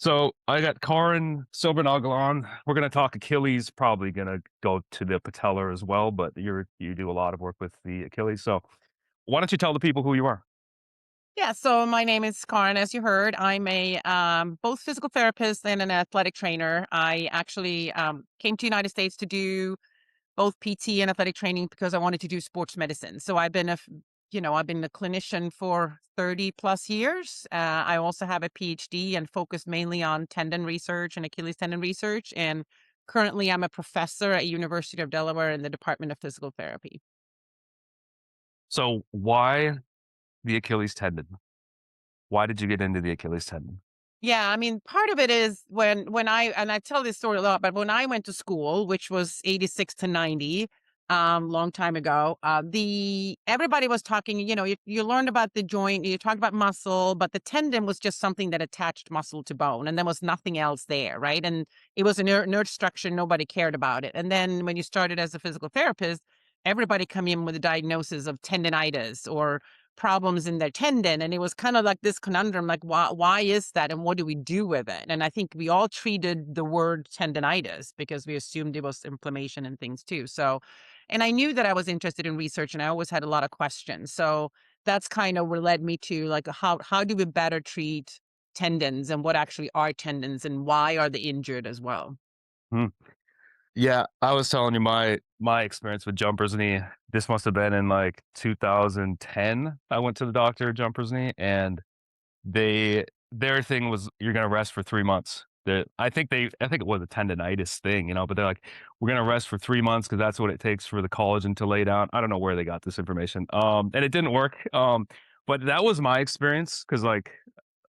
So I got Karin Silbernagel on. We're gonna talk Achilles, probably gonna go to the Patellar as well, but you do a lot of work with the Achilles. So why don't you tell the people who you are? Yeah, so my name is Karin, as you heard. I'm a both physical therapist and an athletic trainer. I actually came to United States to do both PT and athletic training because I wanted to do sports medicine. So I've been a clinician for 30 plus years. I also have a PhD and focus mainly on tendon research and Achilles tendon research. And currently, I'm a professor at University of Delaware in the Department of Physical Therapy. So why the Achilles tendon? Why did you get into the Achilles tendon? Yeah, I mean, part of it is when I tell this story a lot, but when I went to school, which was 86 to 90, long time ago, the everybody was talking, you learned about the joint, you talked about muscle, but the tendon was just something that attached muscle to bone, and there was nothing else there, right? And it was a nerd structure, nobody cared about it. And then when you started as a physical therapist, everybody come in with a diagnosis of tendinitis or problems in their tendon. And it was kind of like this conundrum, like, why is that? And what do we do with it? And I think we all treated the word tendinitis because we assumed it was inflammation and things too. So, and I knew that I was interested in research and I always had a lot of questions. So that's kind of what led me to like, how do we better treat tendons and what actually are tendons and why are they injured as well? Hmm. Yeah, I was telling you my experience with jumper's knee. This must have been in like 2010. I went to the doctor, jumper's knee, and They their thing was you're gonna rest for 3 months. I think it was a tendinitis thing, but they're like, "We're gonna rest for 3 months because that's what it takes for the collagen to lay down." I don't know where they got this information, and it didn't work, but that was my experience because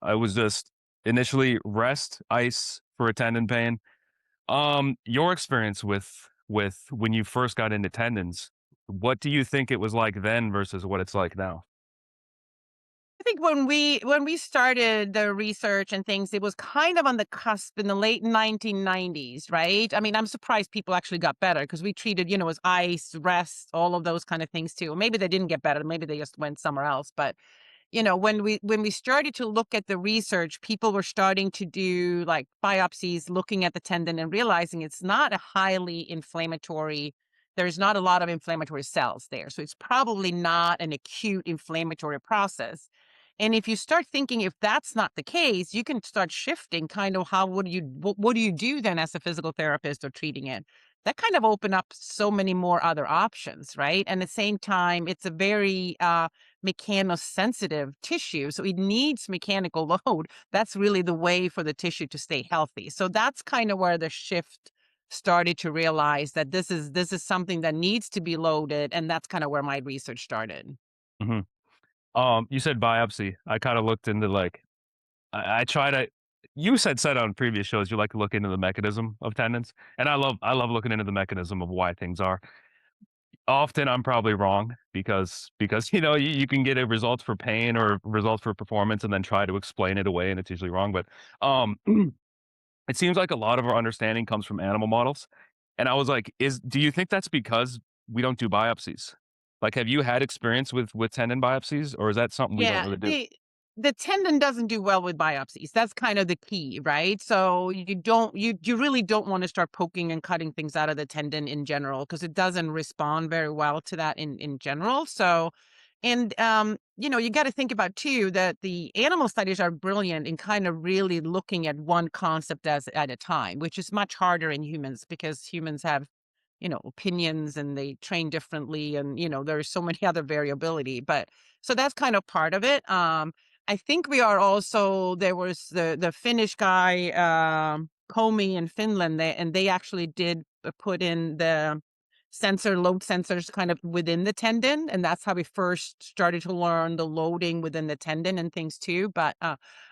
I was just initially rest, ice for a tendon pain. Your experience with when you first got into tendons, what do you think it was like then versus what it's like now? I think when we started the research and things, it was kind of on the cusp in the late 1990s, right? I mean, I'm surprised people actually got better because we treated, as ice, rest, all of those kind of things too. Maybe they didn't get better, maybe they just went somewhere else. But when we started to look at the research, people were starting to do like biopsies, looking at the tendon and realizing it's not a highly inflammatory. There's not a lot of inflammatory cells there, so it's probably not an acute inflammatory process. And if you start thinking if that's not the case, you can start shifting kind of how what do you do then as a physical therapist or treating it? That kind of open up so many more other options, right? And at the same time, it's a very mechanosensitive tissue, so it needs mechanical load. That's really the way for the tissue to stay healthy. So that's kind of where the shift started to realize that this is something that needs to be loaded, and that's kind of where my research started. Mhm. You said biopsy. I kinda looked into, I try to you said on previous shows you like to look into the mechanism of tendons, and I love looking into the mechanism of why things are. Often, I'm probably wrong because, you can get a results for pain or results for performance and then try to explain it away, and it's usually wrong, but, it seems like a lot of our understanding comes from animal models, and I was like, "Is do you think that's because we don't do biopsies?" Like, have you had experience with tendon biopsies, or is that something we don't Yeah, really do? the tendon doesn't do well with biopsies. That's kind of the key, right? So you really don't want to start poking and cutting things out of the tendon in general because it doesn't respond very well to that in general. So and you got to think about too that the animal studies are brilliant in kind of really looking at one concept as at a time, which is much harder in humans because humans have opinions and they train differently and there's so many other variability, but so that's kind of part of it. I think we are also there was the Finnish guy, Komi in Finland, they actually did put in the load sensors kind of within the tendon, and that's how we first started to learn the loading within the tendon and things too. But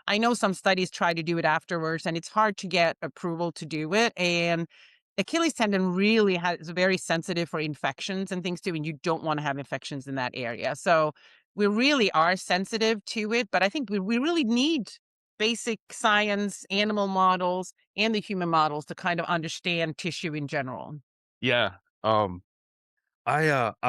I know some studies try to do it afterwards, and it's hard to get approval to do it. And Achilles tendon really is very sensitive for infections and things too, and you don't want to have infections in that area. So we really are sensitive to it, but I think we really need basic science, animal models, and the human models to kind of understand tissue in general. Yeah, I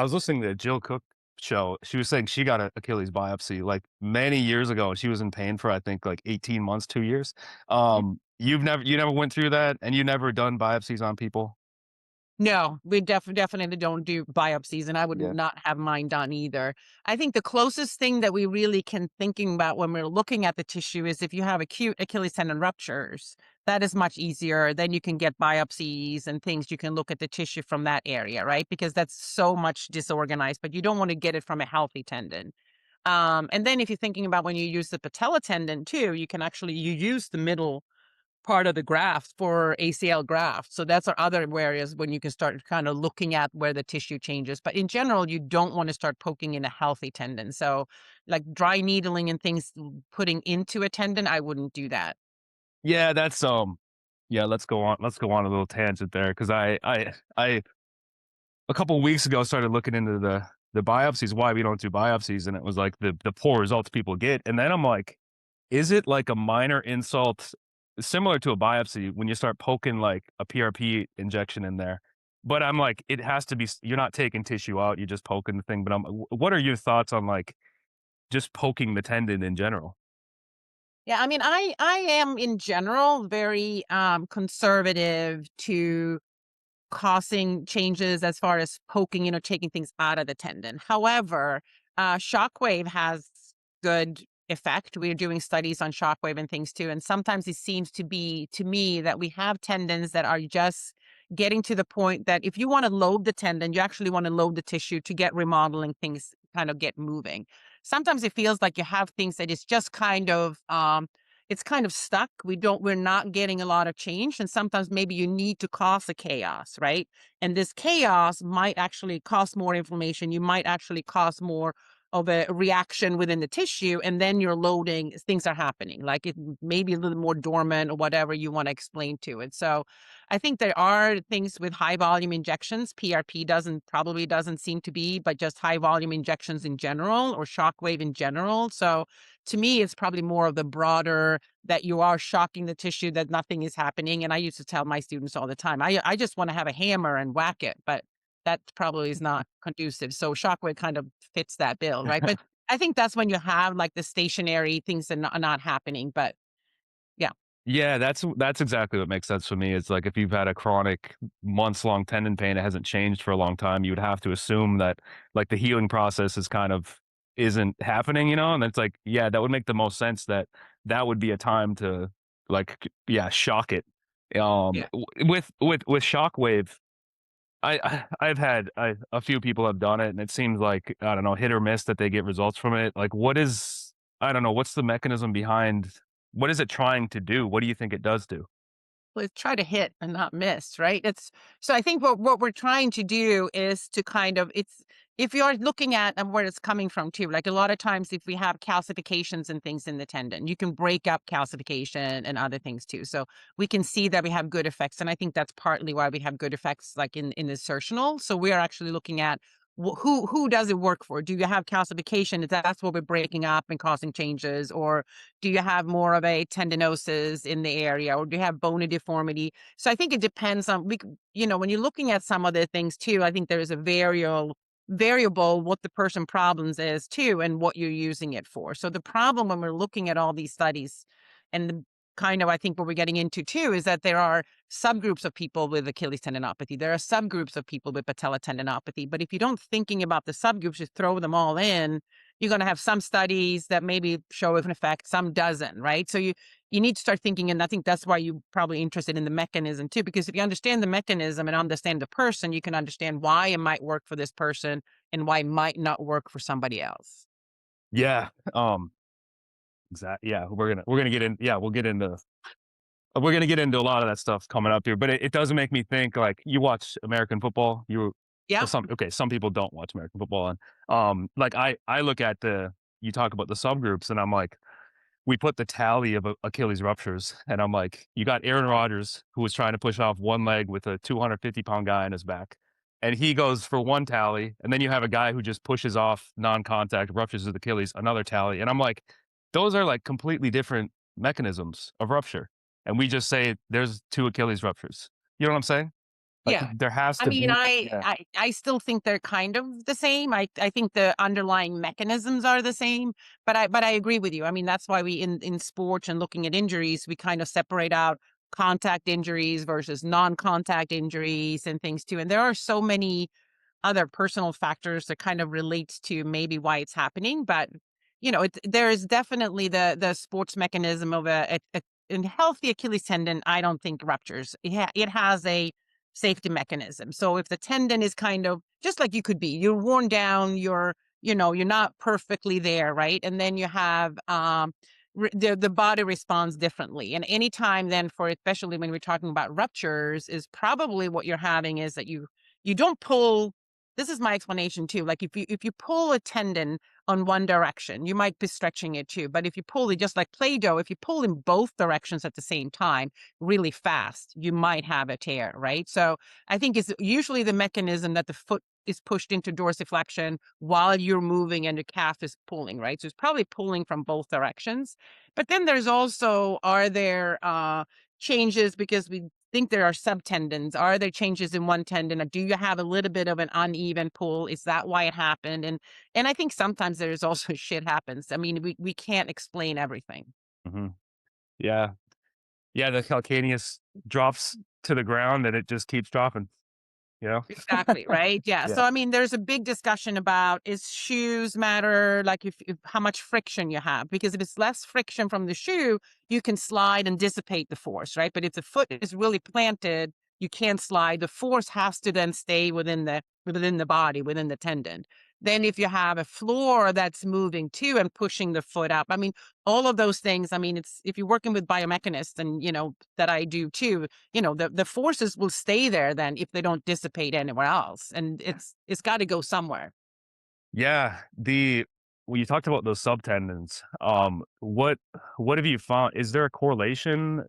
was listening to Jill Cook. show, she was saying she got a Achilles biopsy, like, many years ago, and she was in pain for, I think, like, 18 months, 2 years. You never went through that, and you never done biopsies on people? No, we definitely don't do biopsies, and I would Yeah. not have mine done either. I think the closest thing that we really can thinking about when we're looking at the tissue is if you have acute Achilles tendon ruptures, that is much easier. Then you can get biopsies and things. You can look at the tissue from that area, right? Because that's so much disorganized, but you don't want to get it from a healthy tendon. And then if you're thinking about when you use the patella tendon too, you can actually you use the middle part of the graft for ACL graft. So that's our other areas when you can start kind of looking at where the tissue changes. But in general, you don't want to start poking in a healthy tendon. So like dry needling and things putting into a tendon, I wouldn't do that. Yeah, that's, yeah, let's go on a little tangent there, because I a couple weeks ago started looking into the biopsies, why we don't do biopsies, and it was like the poor results people get, and then I'm like, is it like a minor insult similar to a biopsy when you start poking like a PRP injection in there? But I'm like, it has to be, you're not taking tissue out, you're just poking the thing. But what are your thoughts on like just poking the tendon in general? Yeah, I mean, I am in general very conservative to causing changes as far as poking, taking things out of the tendon. However, shockwave has good effect. We're doing studies on shockwave and things too. And sometimes it seems to be to me that we have tendons that are just getting to the point that if you want to load the tendon, you actually want to load the tissue to get remodeling things kind of get moving. Sometimes it feels like you have things that is just kind of it's kind of stuck. We're not getting a lot of change. And sometimes maybe you need to cause a chaos, right? And this chaos might actually cause more inflammation. You might actually cause more of a reaction within the tissue. And then you're loading, things are happening. Like it may be a little more dormant or whatever you want to explain to it. So I think there are things with high volume injections. PRP probably doesn't seem to be, but just high volume injections in general or shockwave in general. So to me, it's probably more of the broader that you are shocking the tissue, that nothing is happening. And I used to tell my students all the time, I just want to have a hammer and whack it, but that probably is not conducive. So shockwave kind of fits that bill, right? But I think that's when you have like the stationary things that are not happening. But yeah, Yeah, that's exactly what makes sense for me. It's like if you've had a chronic months-long tendon pain, it hasn't changed for a long time, you would have to assume that, like, the healing process is kind of isn't happening, you know? And it's like, yeah, that would make the most sense that that would be a time to, like, yeah, shock it. yeah. With shockwave, I've had a few people have done it, and it seems like, I don't know, hit or miss that they get results from it. Like, what is I don't know, what's the mechanism behind what is it trying to do? What do you think it does do? Let's try to hit and not miss, right? It's so I think what we're trying to do is to kind of it's if you're looking at where it's coming from too, like a lot of times if we have calcifications and things in the tendon, you can break up calcification and other things too. So we can see that we have good effects. And I think that's partly why we have good effects like in the insertional. So we are actually looking at who does it work for? Do you have calcification? Is that's what we're breaking up and causing changes, or do you have more of a tendinosis in the area, or do you have bony deformity? So I think it depends on when you're looking at some other things too, I think there is a variable what the person problems is too and what you're using it for. So the problem when we're looking at all these studies and the kind of I think what we're getting into too is that there are subgroups of people with Achilles tendinopathy. There are subgroups of people with patella tendinopathy. But if you don't thinking about the subgroups, just throw them all in, you're going to have some studies that maybe show an effect, some doesn't, right? So you need to start thinking, and I think that's why you're probably interested in the mechanism too, because if you understand the mechanism and understand the person, you can understand why it might work for this person and why it might not work for somebody else. Yeah, yeah, we're gonna get in yeah, we're gonna get into a lot of that stuff coming up here, but it does make me think, like, you watch American football, Yeah. some people don't watch American football, and, like, I look at you talk about the subgroups, and I'm like, we put the tally of Achilles ruptures, and I'm like, you got Aaron Rodgers, who was trying to push off one leg with a 250-pound guy on his back, and he goes for one tally, and then you have a guy who just pushes off non-contact, ruptures his Achilles, another tally, and I'm like, those are, like, completely different mechanisms of rupture, and we just say there's 2 Achilles ruptures. You know what I'm saying? Like, Yeah. there has I to mean, be yeah. I still think they're kind of the same. I think the underlying mechanisms are the same, but I agree with you. I mean, that's why we in sports and looking at injuries, we kind of separate out contact injuries versus non-contact injuries and things too. And there are so many other personal factors that kind of relates to maybe why it's happening. But there is definitely the sports mechanism of a in healthy Achilles tendon. I don't think ruptures. It has a safety mechanism. So if the tendon is kind of just like you could be, you're worn down, you're not perfectly there, right? And then you have the body responds differently. And anytime then for especially when we're talking about ruptures, is probably what you're having is that you don't pull. This is my explanation too. Like if you pull a tendon on one direction, you might be stretching it too. But if you pull it just like Play-Doh, if you pull in both directions at the same time really fast, you might have a tear, right? So I think it's usually the mechanism that the foot is pushed into dorsiflexion while you're moving and the calf is pulling, right? So it's probably pulling from both directions. But then there's also, are there changes because we think there are subtendons? Are there changes in one tendon? Or do you have a little bit of an uneven pull? Is that why it happened? And I think sometimes there's also shit happens. I mean, we can't explain everything. Mhm. Yeah. Yeah, the calcaneus drops to the ground and it just keeps dropping, you know? Exactly, right? Yeah. Yeah. So I mean, there's a big discussion about is shoes matter, like if how much friction you have, because if it's less friction from the shoe, you can slide and dissipate the force, right? But if the foot is really planted, you can't slide. The force has to then stay within the body, within the tendon. Then if you have a floor that's moving too and pushing the foot up, I mean, all of those things, I mean, it's if you're working with biomechanists and that I do too, the forces will stay there then if they don't dissipate anywhere else, and it's got to go somewhere. Yeah, when you talked about those subtendons, what have you found? Is there a correlation?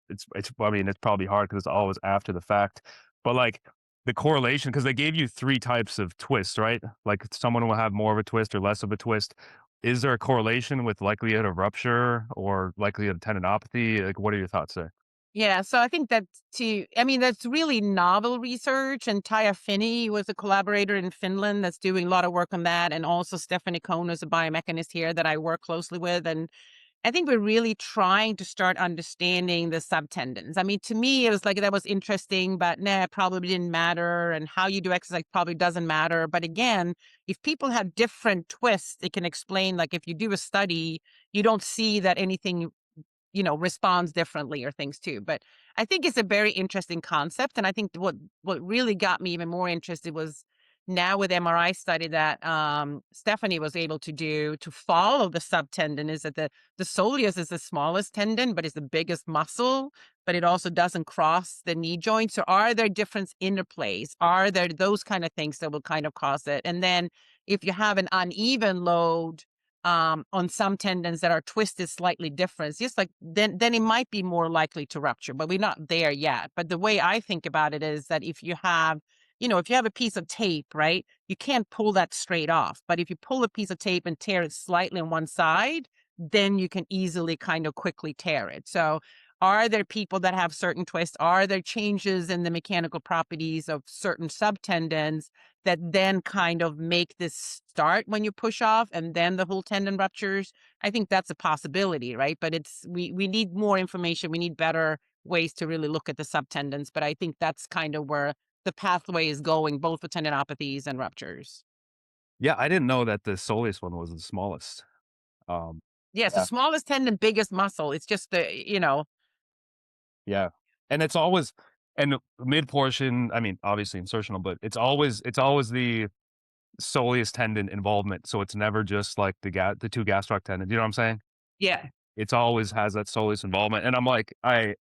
It's I mean, it's probably hard because it's always after the fact, but like the correlation, because they gave you three types of twists, right? Like someone will have more of a twist or less of a twist. Is there a correlation with likelihood of rupture or likelihood of tendinopathy? Like, what are your thoughts there? Yeah, so I think I mean, that's really novel research, and Taija Finney was a collaborator in Finland that's doing a lot of work on that, and also Stephanie Cohn is a biomechanist here that I work closely with, and I think we're really trying to start understanding the subtendons. I mean, to me, it was like that was interesting, but nah, it probably didn't matter. And how you do exercise probably doesn't matter. But again, if people have different twists, it can explain, like if you do a study, you don't see that anything responds differently or things too. But I think it's a very interesting concept. And I think what really got me even more interested was now with MRI study that Stephanie was able to do to follow the subtendon is that the soleus is the smallest tendon, but it's the biggest muscle, but it also doesn't cross the knee joint. So are there different interplays? Are there those kind of things that will kind of cause it? And then if you have an uneven load, on some tendons that are twisted slightly different, just like then it might be more likely to rupture, but we're not there yet. But the way I think about it is that if you have a piece of tape, right, you can't pull that straight off. But if you pull a piece of tape and tear it slightly on one side, then you can easily kind of quickly tear it. So are there people that have certain twists? Are there changes in the mechanical properties of certain subtendons that then kind of make this start when you push off and then the whole tendon ruptures? I think that's a possibility, right? But we need more information. We need better ways to really look at the subtendons. But I think that's kind of where the pathway is going, both with tendinopathies and ruptures. Yeah, I didn't know that the soleus one was the smallest. Um, Yes, the yeah, smallest tendon, biggest muscle. It's just yeah, and it's always and the mid portion. I mean, obviously insertional, but it's always the soleus tendon involvement. So it's never just like the two gastroc tendons. You know what I'm saying? yeah, It's always has that soleus involvement. And I'm like, I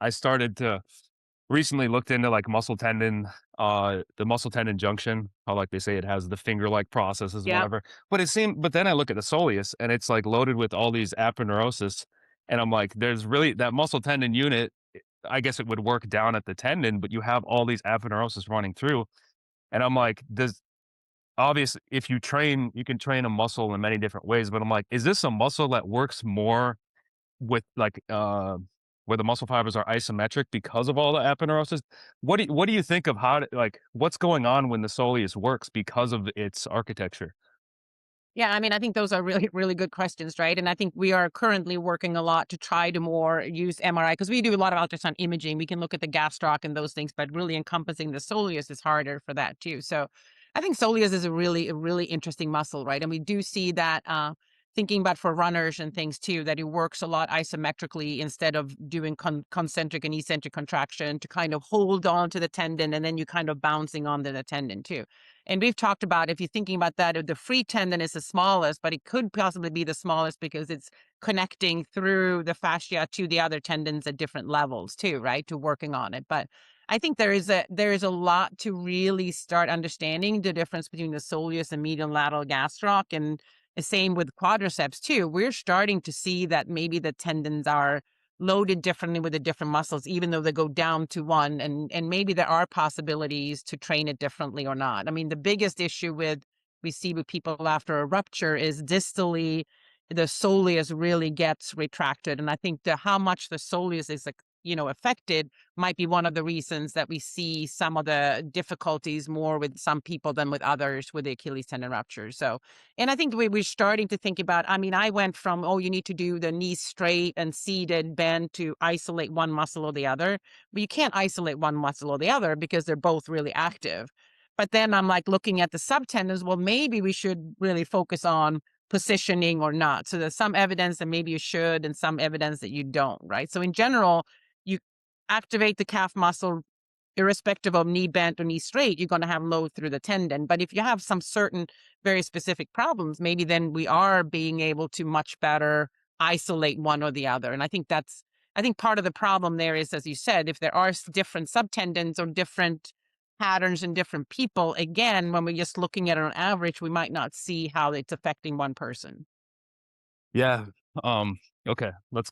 started to recently looked into like the muscle tendon junction, how like they say it has the finger-like processes and yeah. whatever. But then I look at the soleus and it's like loaded with all these aponeurosis. And I'm like, there's really that muscle tendon unit. I guess it would work down at the tendon, but you have all these aponeurosis running through. And I'm like, does obviously if you train, you can train a muscle in many different ways. But I'm like, is this a muscle that works more with like where the muscle fibers are isometric because of all the aponeurosis. What do you think of what's going on when the soleus works because of its architecture? Yeah, I mean, I think those are really, really good questions, right? And I think we are currently working a lot to try to more use MRI because we do a lot of ultrasound imaging. We can look at the gastroc and those things, but really encompassing the soleus is harder for that too. So I think soleus is a really interesting muscle, right? And we do see that thinking about for runners and things too, that it works a lot isometrically instead of doing concentric and eccentric contraction to kind of hold on to the tendon and then you kind of bouncing onto the tendon too. And we've talked about if you're thinking about that, the free tendon is the smallest, but it could possibly be the smallest because it's connecting through the fascia to the other tendons at different levels too, right? To working on it. But I think there is a lot to really start understanding the difference between the soleus and medial lateral gastroc, and the same with quadriceps too. We're starting to see that maybe the tendons are loaded differently with the different muscles, even though they go down to one. And maybe there are possibilities to train it differently or not. I mean, the biggest issue we see with people after a rupture is distally, the soleus really gets retracted. And I think how much the soleus is, like, affected might be one of the reasons that we see some of the difficulties more with some people than with others with the Achilles tendon rupture. So, and I think we're starting to think about, I mean, I went from, oh, you need to do the knee straight and seated bend to isolate one muscle or the other. But you can't isolate one muscle or the other because they're both really active. But then I'm like looking at the subtendons, well, maybe we should really focus on positioning or not. So there's some evidence that maybe you should and some evidence that you don't, right? So in general, you activate the calf muscle irrespective of knee bent or knee straight, you're going to have load through the tendon. But if you have some certain very specific problems, maybe then we are being able to much better isolate one or the other. And I think part of the problem there is, as you said, if there are different subtendons or different patterns in different people, again, when we're just looking at it on average, we might not see how it's affecting one person. Yeah. Um, okay. Let's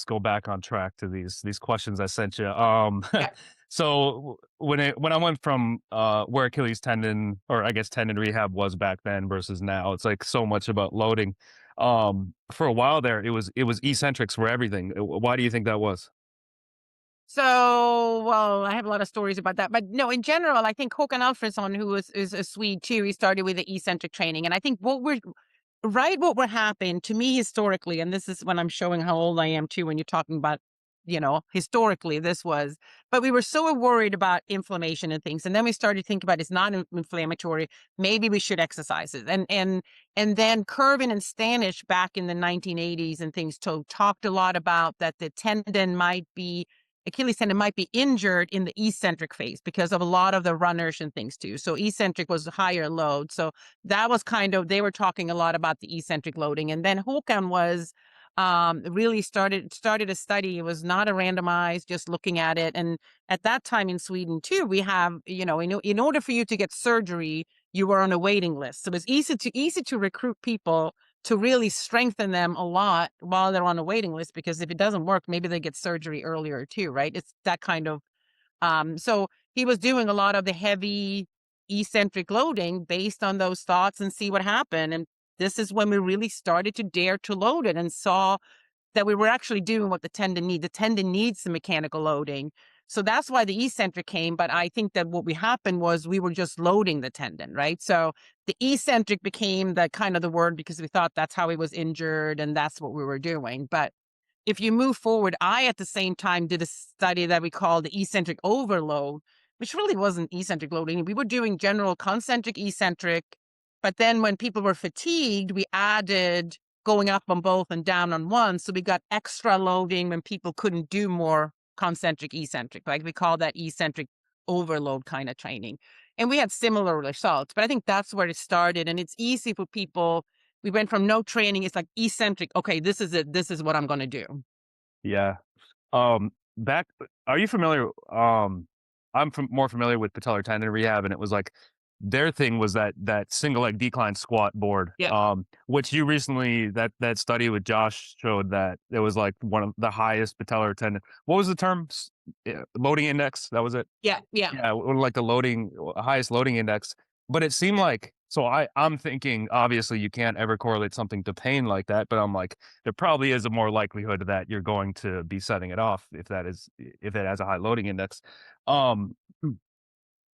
go back on track to these questions I sent you. Yeah. So when I went from where Achilles tendon, or I guess tendon rehab was back then versus now, it's like so much about loading. For a while there, it was eccentrics for everything. Why do you think that was? So, well, I have a lot of stories about that, but no, in general, I think Håkan Alfredsson, is a Swede too, he started with the eccentric training, and I think what would happen to me historically, and this is when I'm showing how old I am too, when you're talking about, historically this was, but we were so worried about inflammation and things. And then we started to think about it's not inflammatory. Maybe we should exercise it. And then Kervin and Stanish back in the 1980s and things talked a lot about that the Achilles tendon might be injured in the eccentric phase because of a lot of the runners and things too. So eccentric was higher load. So that was they were talking a lot about the eccentric loading. And then Håkan was really started a study. It was not a randomized, just looking at it. And at that time in Sweden too, we have, in order for you to get surgery, you were on a waiting list. So it was easy to recruit people to really strengthen them a lot while they're on a waiting list, because if it doesn't work, maybe they get surgery earlier too, right? It's that kind of so he was doing a lot of the heavy eccentric loading based on those thoughts and see what happened. And this is when we really started to dare to load it and saw that we were actually doing what the tendon needs. The tendon needs some mechanical loading. So that's why the eccentric came. But I think that what we happened was we were just loading the tendon, right? So the eccentric became the kind of the word because we thought that's how he was injured and that's what we were doing. But if you move forward, I at the same time did a study that we called the eccentric overload, which really wasn't eccentric loading. We were doing general concentric, eccentric, but then when people were fatigued, we added going up on both and down on one. So we got extra loading when people couldn't do more concentric, eccentric. Like we call that eccentric overload kind of training. And we had similar results, but I think that's where it started. And it's easy for people. We went from no training. It's like eccentric. Okay, this is it. This is what I'm going to do. Yeah. Back, are you familiar? More familiar with patellar tendon rehab, and it was like their thing was that single leg decline squat board. Yeah. Which you recently that study with Josh showed that it was like one of the highest patellar tendon. What was the term? Loading index. That was it. Yeah. Yeah. Yeah, or like the highest loading index. But it seemed like So I'm thinking, obviously, you can't ever correlate something to pain like that, but I'm like, there probably is a more likelihood that you're going to be setting it off if it has a high loading index. Um,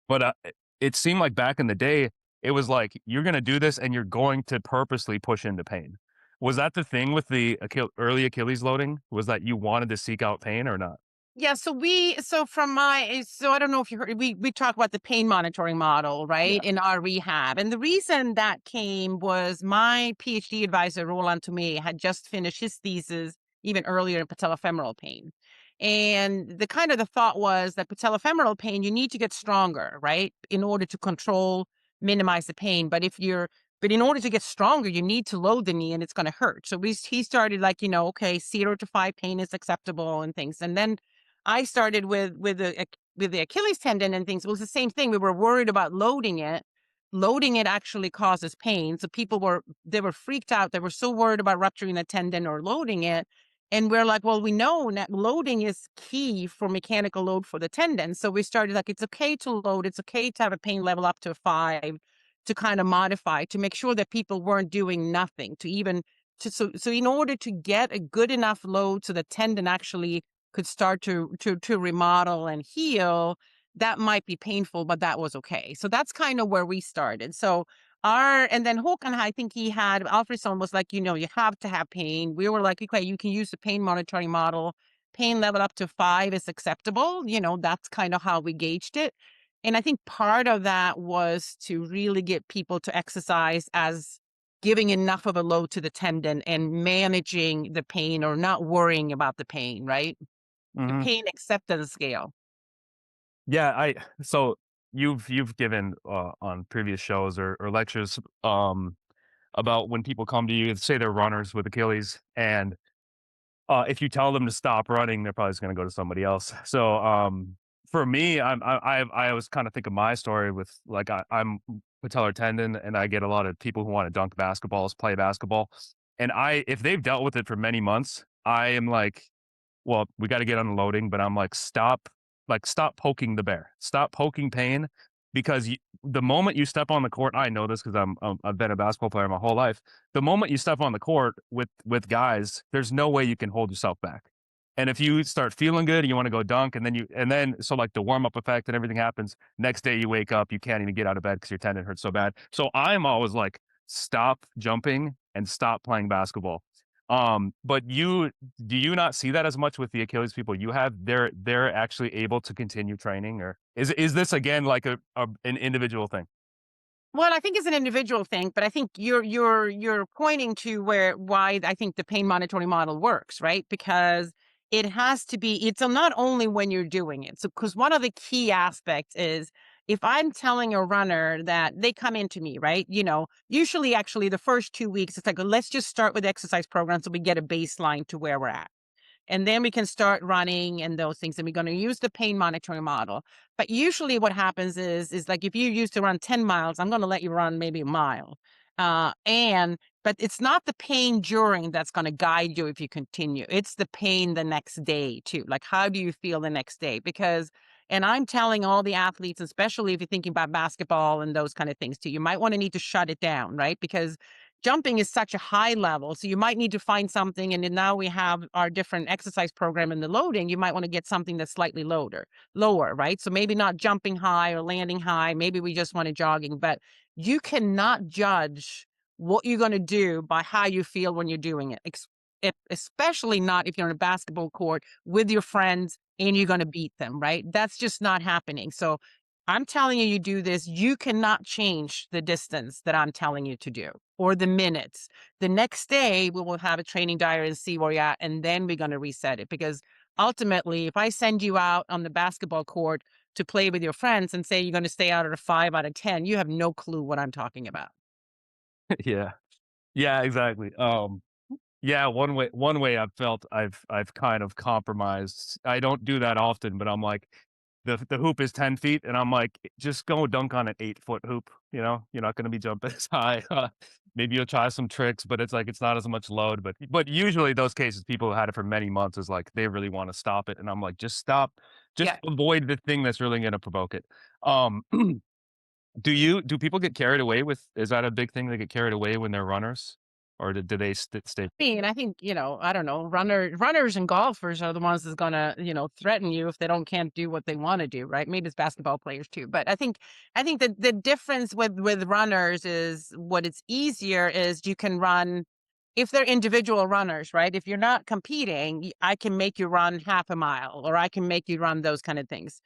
but, it seemed like back in the day, it was like, you're gonna do this and you're going to purposely push into pain. Was that the thing with the early Achilles loading? Was that you wanted to seek out pain or not? Yeah, so I don't know if you heard we talk about the pain monitoring model, right, Yeah. in our rehab. And the reason that came was my PhD advisor, Roland Tomei, had just finished his thesis even earlier in patellofemoral pain. And the thought was that patellofemoral pain, you need to get stronger, right, in order to control, minimize the pain. But in order to get stronger, you need to load the knee and it's going to hurt. So he started like, okay, 0 to 5 pain is acceptable and things. And then I started with the Achilles tendon and things. It was the same thing. We were worried about loading it. Loading it actually causes pain. So they were freaked out. They were so worried about rupturing the tendon or loading it. And we're like, well, we know that loading is key for mechanical load for the tendon. So we started like, it's okay to load. It's okay to have a pain level up to 5 to kind of modify to make sure that people weren't doing nothing so in order to get a good enough load so the tendon actually could start to remodel and heal, that might be painful, but that was okay. So that's kind of where we started. So and then Håkan, I think he had Alfredson was like, you have to have pain. We were like, okay, you can use the pain monitoring model. Pain level up to 5 is acceptable. That's kind of how we gauged it. And I think part of that was to really get people to exercise as giving enough of a load to the tendon and managing the pain or not worrying about the pain, right? The Mhm. pain acceptance scale. Yeah, so you've given, on previous shows or lectures, about when people come to you, say they're runners with Achilles, and if you tell them to stop running, they're probably just gonna go to somebody else. So, for me, I always kind of think of my story with like I'm patellar tendon, and I get a lot of people who want to dunk basketballs, play basketball, and if they've dealt with it for many months, I am like, well, we got to get unloading, but I'm like, stop poking the bear, stop poking pain, because the moment you step on the court, I know this because I've been a basketball player my whole life. The moment you step on the court with guys, there's no way you can hold yourself back. And if you start feeling good, you want to go dunk, and then so like the warm up effect and everything happens. Next day you wake up, you can't even get out of bed because your tendon hurts so bad. So I'm always like, stop jumping and stop playing basketball. But do you not see that as much with the Achilles people you have? They're actually able to continue training, or is this again like an individual thing? Well, I think it's an individual thing, but I think you're pointing to why I think the pain monitoring model works, right? Because it's not only when you're doing it. So, because one of the key aspects is if I'm telling a runner that they come into me, right? Usually actually the first 2 weeks, it's like, let's just start with exercise programs so we get a baseline to where we're at. And then we can start running and those things. And we're going to use the pain monitoring model. But usually what happens is like if you used to run 10 miles, I'm going to let you run maybe a mile. But it's not the pain during that's going to guide you if you continue. It's the pain the next day too. Like, how do you feel the next day? And I'm telling all the athletes, especially if you're thinking about basketball and those kind of things too, you might want to need to shut it down, right? Because jumping is such a high level. So you might need to find something. And then now we have our different exercise program in the loading. You might want to get something that's slightly lower, right? So maybe not jumping high or landing high. Maybe we just want to jogging, but you cannot judge what you're going to do by how you feel when you're doing it. Especially not if you're on a basketball court with your friends and you're going to beat them, right? That's just not happening. So I'm telling you, you do this, you cannot change the distance that I'm telling you to do or the minutes. The next day, we will have a training diary and see where you're at, and then we're going to reset it. Because ultimately, if I send you out on the basketball court to play with your friends and say you're going to stay out at a 5 out of 10, you have no clue what I'm talking about. Yeah, yeah, exactly. Yeah, one way I've felt I've kind of compromised. I don't do that often, but I'm like, the hoop is 10 feet, and I'm like, just go dunk on an 8-foot hoop. You're not going to be jumping as high. Maybe you'll try some tricks, but it's like it's not as much load. But usually those cases, people who had it for many months is like they really want to stop it, and I'm like, just stop, just Yeah. avoid the thing that's really going to provoke it. Um, Do people get carried away with is that a big thing? They get carried away when they're runners? Or do they stay? mean, I think, I don't know, runners and golfers are the ones that's gonna, threaten you if they don't can't do what they want to do, right? Maybe it's basketball players too. But I think that the difference with runners is what it's easier is you can run if they're individual runners, right? If you're not competing, I can make you run half a mile or I can make you run those kind of things.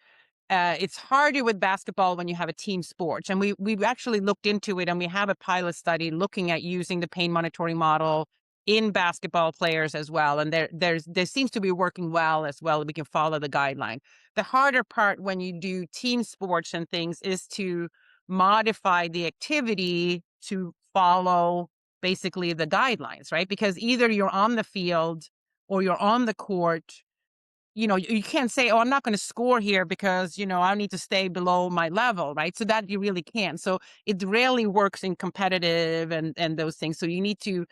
It's harder with basketball when you have a team sport. And we've actually looked into it and we have a pilot study looking at using the pain monitoring model in basketball players as well. And there seems to be working well as well. We can follow the guideline. The harder part when you do team sports and things is to modify the activity to follow basically the guidelines, right? Because either you're on the field or you're on the court, you can't say, "Oh, I'm not gonna score here because, I need to stay below my level," right? So that you really can't. So it rarely works in competitive and those things. So you need to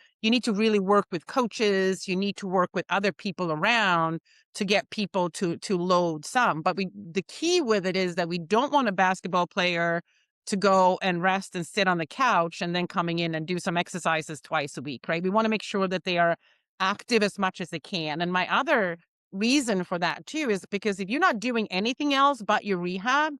really work with coaches, you need to work with other people around to get people to load some. But the key with it is that we don't want a basketball player to go and rest and sit on the couch and then coming in and do some exercises twice a week, right? We wanna make sure that they are active as much as they can. And my other reason for that too is because if you're not doing anything else but your rehab,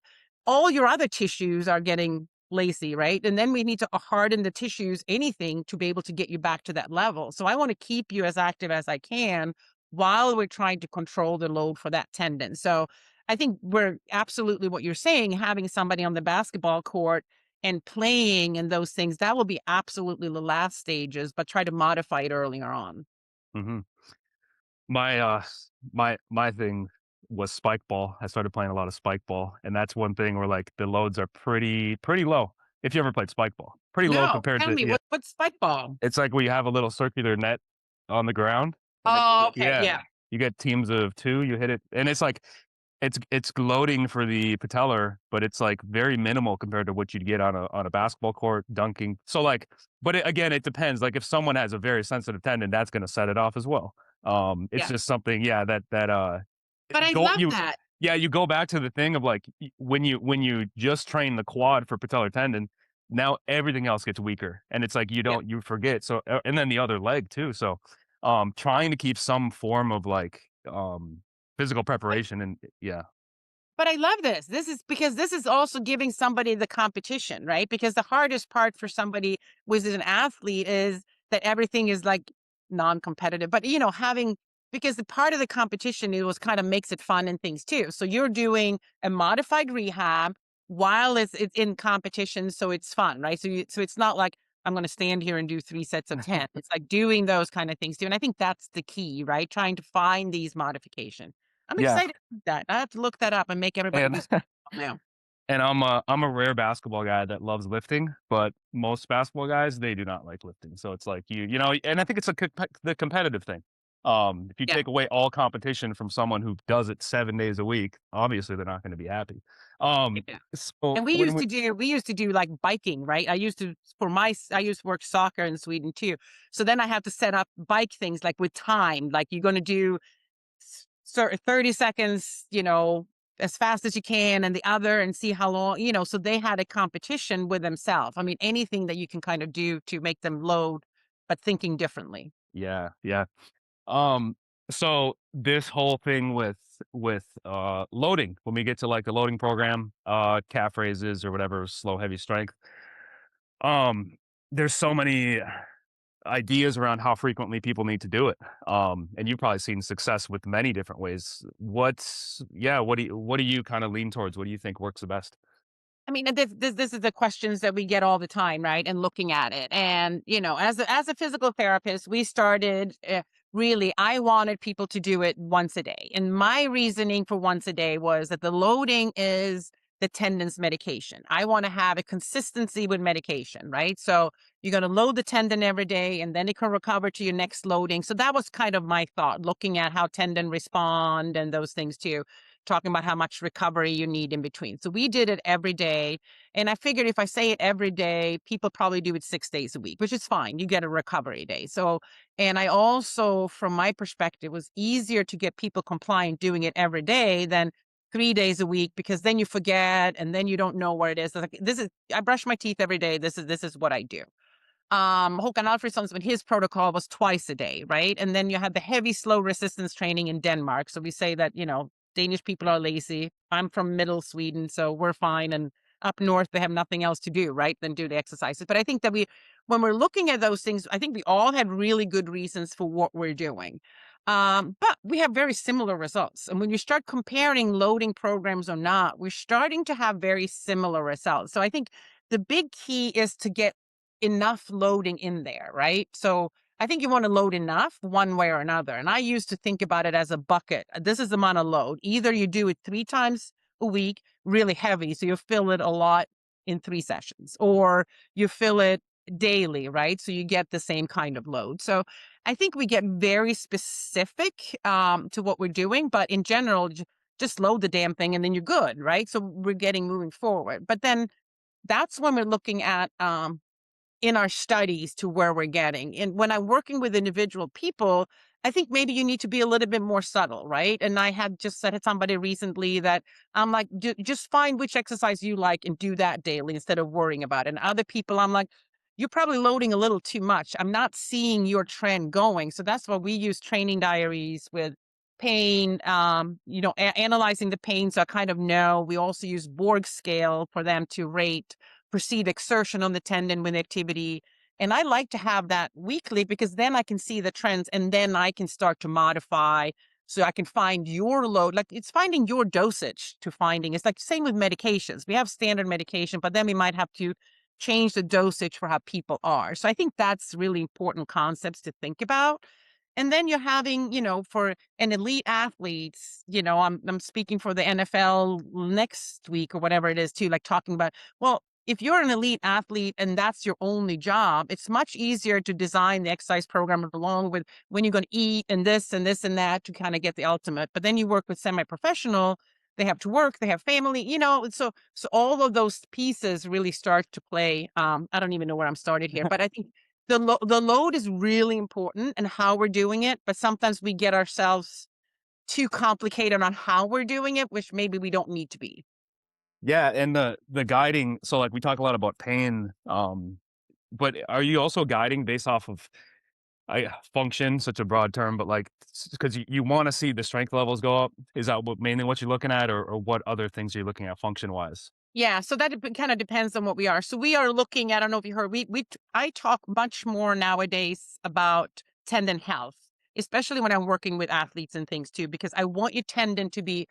all your other tissues are getting lazy, right? And then we need to harden the tissues, anything to be able to get you back to that level. So I want to keep you as active as I can while we're trying to control the load for that tendon. So I think we're absolutely what you're saying, having somebody on the basketball court and playing and those things, that will be absolutely the last stages, but try to modify it earlier on. Mhm. My, my thing was spike ball. I started playing a lot of spike ball, and that's one thing where, like, the loads are pretty low. If you ever played spike ball, pretty low No, compared tell to me yeah. what's spike ball? It's like we have a little circular net on the ground, and then Oh, okay, yeah, yeah, you get teams of 2, you hit it, and it's like it's loading for the patellar, but it's, like, very minimal compared to what you'd get on a basketball court, dunking. So, like but again, it depends, like, if someone has a very sensitive tendon, that's gonna set it off as well. It's yeah. just something, yeah, that But I go love you that. yeah, you go back to the thing of, like, when you just train the quad for patellar tendon, now everything else gets weaker, and it's like Yeah. you forget, so and then the other leg too, so, trying to keep some form of, like, physical But preparation and yeah. but I love this. This is because this is also giving somebody the competition, right? Because the hardest part for somebody who's an athlete is that everything is like non-competitive. But having because the part of the competition it was kind of makes it fun and things too. So you're doing a modified rehab while it's in competition, so it's fun, right? So it's not like I'm going to stand here and do 3 sets of 10. It's like doing those kind of things too. And I think that's the key, right? Trying to find these modifications. I'm Yeah, excited about that. I have to look that up and make everybody and do now. and I'm a rare basketball guy that loves lifting, but most basketball guys, they do not like lifting. So it's like and I think it's the competitive thing. If you Yeah, take away all competition from someone who does it 7 days a week, obviously they're not going to be happy. yeah. So And when we we used to do like biking, right? I used to work soccer in Sweden too. So then I have to set up bike things like with time, like you're going to do 30 seconds, as fast as you can and the other and see how long, so they had a competition with themselves. I mean, anything that you can kind of do to make them load, but thinking differently. yeah, yeah. Um, so this whole thing with loading, when we get to like the loading program, calf raises or whatever, slow heavy strength, um, there's so many ideas around how frequently people need to do it. And you've probably seen success with many different ways. What do you kind of lean towards? What do you think works the best? I mean, and this is the questions that we get all the time, right? And looking at it, and as a physical therapist, we started really. I wanted people to do it once a day, and my reasoning for once a day was that the loading is the tendon's medication. I want to have a consistency with medication, right? So you're going to load the tendon every day, and then it can recover to your next loading. So that was kind of my thought, looking at how tendon respond and those things too, talking about how much recovery you need in between. So we did it every day. And I figured if I say it every day, people probably do it 6 days a week, which is fine. You get a recovery day. So, and I also, from my perspective, was easier to get people compliant doing it every day than 3 days a week, because then you forget and then you don't know where it is. Like, I brush my teeth every day. This is what I do. Håkan Alfredsson's, but his protocol was twice a day, right? And then you had the heavy slow resistance training in Denmark. So we say that, Danish people are lazy. I'm from middle Sweden, so we're fine. And up north, they have nothing else to do, right? Than do the exercises. But I think that when we're looking at those things, I think we all had really good reasons for what we're doing. But we have very similar results. And when you start comparing loading programs or not, we're starting to have very similar results. So I think the big key is to get enough loading in there, right? So I think you want to load enough one way or another. And I used to think about it as a bucket. This is the amount of load. Either you do it 3 times a week, really heavy, so you fill it a lot in 3 sessions, or you fill it daily, right? So you get the same kind of load. So I think we get very specific to what we're doing, but in general, just load the damn thing and then you're good, right? So we're getting moving forward. But then that's when we're looking at in our studies to where we're getting. And when I'm working with individual people, I think maybe you need to be a little bit more subtle, right? And I had just said to somebody recently that I'm like, just find which exercise you like and do that daily instead of worrying about it. And other people, I'm like, you're probably loading a little too much. I'm not seeing your trend going. So that's why we use training diaries with pain, analyzing the pain. So I kind of know. We also use Borg scale for them to rate perceived exertion on the tendon with activity. And I like to have that weekly because then I can see the trends and then I can start to modify so I can find your load. Like, it's finding your dosage to finding. It's like same with medications. We have standard medication, but then we might have to change the dosage for how people are. So I think that's really important concepts to think about. And then you're having, for an elite athletes, I'm speaking for the NFL next week or whatever it is too, like talking about, well, if you're an elite athlete and that's your only job, it's much easier to design the exercise program along with when you're going to eat and this and this and that to kind of get the ultimate. But then you work with semi-professional, they have to work, they have family, so all of those pieces really start to play. I don't even know where I'm started here, but I think the load is really important and how we're doing it. But sometimes we get ourselves too complicated on how we're doing it, which maybe we don't need to be. Yeah, and the guiding, so like we talk a lot about pain, but are you also guiding based off of function, such a broad term, but like because you want to see the strength levels go up? Is that mainly what you're looking at, or what other things are you looking at function wise? Yeah, so that kind of depends on what we are. So we are looking at, I don't know if you heard, I talk much more nowadays about tendon health, especially when I'm working with athletes and things too, because I want your tendon to be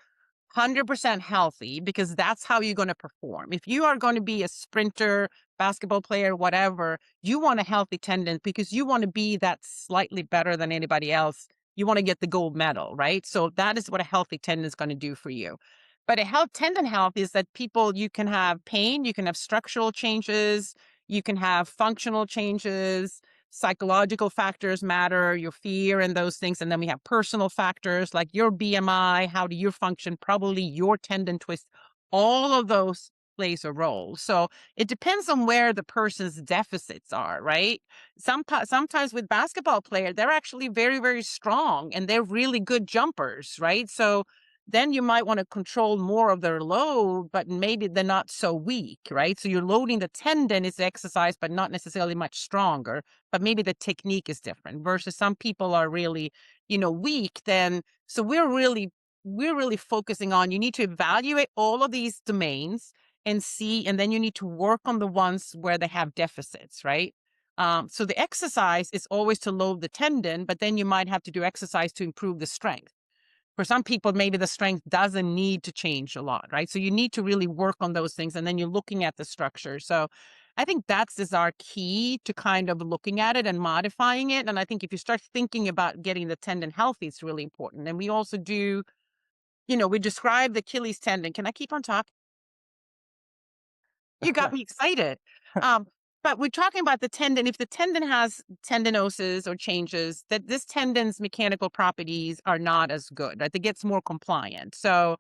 100% healthy, because that's how you're going to perform. If you are going to be a sprinter, basketball player, whatever, you want a healthy tendon because you want to be that slightly better than anybody else. You want to get the gold medal, right? So that is what a healthy tendon is going to do for you. But tendon health is that you can have pain, you can have structural changes, you can have functional changes, psychological factors matter, your fear and those things. And then we have personal factors like your BMI, how do you function, probably your tendon twist, all of those plays a role. So it depends on where the person's deficits are, right? Sometimes with basketball player, they're actually very, very strong and they're really good jumpers, right? So then you might want to control more of their load, but maybe they're not so weak, right? So you're loading the tendon is exercise, but not necessarily much stronger, but maybe the technique is different versus some people are really, weak. Then, so we're really focusing on, you need to evaluate all of these domains and see, and then you need to work on the ones where they have deficits, right? So the exercise is always to load the tendon, but then you might have to do exercise to improve the strength. For some people, maybe the strength doesn't need to change a lot, right? So you need to really work on those things. And then you're looking at the structure. So I think that's is our key to kind of looking at it and modifying it. And I think if you start thinking about getting the tendon healthy, it's really important. And we also do, we describe the Achilles tendon. Can I keep on talking? You got me excited. Um, but we're talking about the tendon. If the tendon has tendinosis or changes, that this tendon's mechanical properties are not as good, right? It gets more compliant. So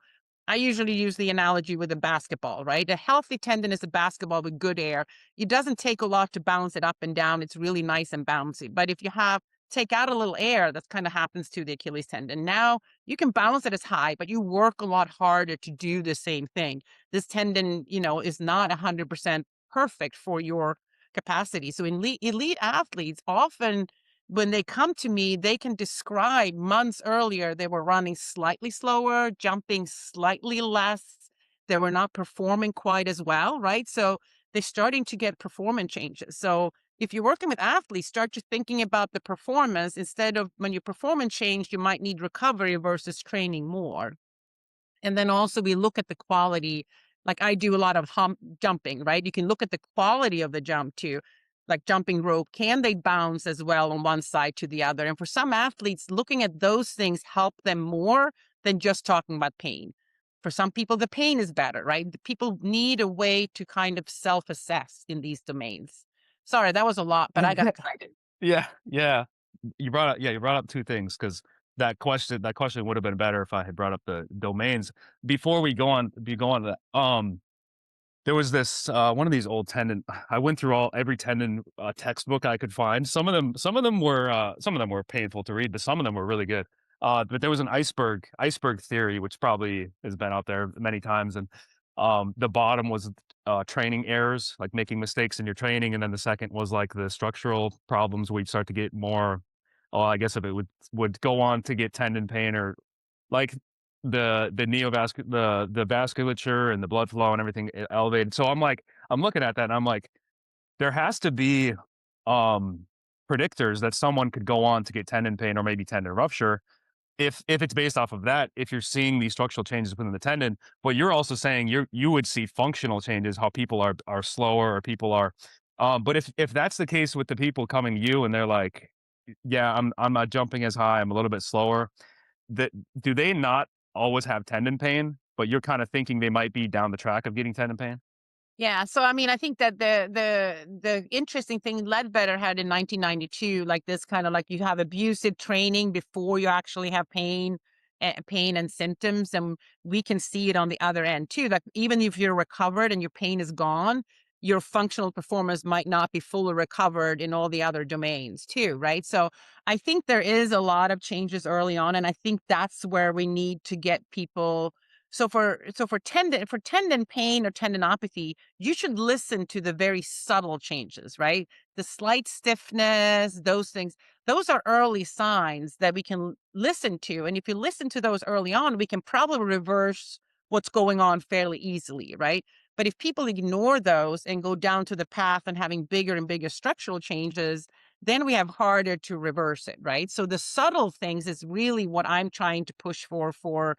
I usually use the analogy with a basketball, right? A healthy tendon is a basketball with good air. It doesn't take a lot to bounce it up and down. It's really nice and bouncy. But if you have take out a little air, that's kind of happens to the Achilles tendon. Now you can balance it as high, but you work a lot harder to do the same thing. This tendon, is not 100% perfect for your capacity. So elite athletes often, when they come to me, they can describe months earlier they were running slightly slower, jumping slightly less. They were not performing quite as well, right? So they're starting to get performance changes. So if you're working with athletes, start just thinking about the performance instead of when your performance changed, you might need recovery versus training more. And then also we look at the quality. Like I do a lot of jumping, right? You can look at the quality of the jump too. Like jumping rope, can they bounce as well on one side to the other? And for some athletes, looking at those things help them more than just talking about pain. For some people, the pain is better, right? The people need a way to kind of self-assess in these domains. Sorry, that was a lot, but I got excited. Yeah, yeah. You brought up 2 things because that question would have been better if I had brought up the domains. Before we go on to that, there was this, one of these old tendon. I went through every tendon, textbook I could find. Some of them were painful to read, but some of them were really good. But there was an iceberg theory, which probably has been out there many times, and, the bottom was, training errors, like making mistakes in your training, and then the second was, like, the structural problems where you start to get more, I guess if it would go on to get tendon pain or like the vasculature and the blood flow and everything elevated. So I'm looking at that and I'm like, there has to be um predictors that someone could go on to get tendon pain or maybe tendon rupture if it's based off of that, if you're seeing these structural changes within the tendon, but you're also saying you would see functional changes, how people are slower or people are but if that's the case with the people coming to you and they're like, yeah, I'm not jumping as high, I'm a little bit slower, that do they not always have tendon pain, but you're kind of thinking they might be down the track of getting tendon pain? Yeah, so I mean, I think that the interesting thing Ledbetter had in 1992, like this kind of like you have abusive training before you actually have pain and symptoms, and we can see it on the other end too. Like even if you're recovered and your pain is gone, your functional performance might not be fully recovered in all the other domains too, right? So I think there is a lot of changes early on, and I think that's where we need to get people. So for tendon pain or tendinopathy, you should listen to the very subtle changes, right? The slight stiffness, those things, those are early signs that we can listen to. And if you listen to those early on, we can probably reverse what's going on fairly easily, right? But if people ignore those and go down to the path and having bigger and bigger structural changes, then we have harder to reverse it, right? So the subtle things is really what I'm trying to push for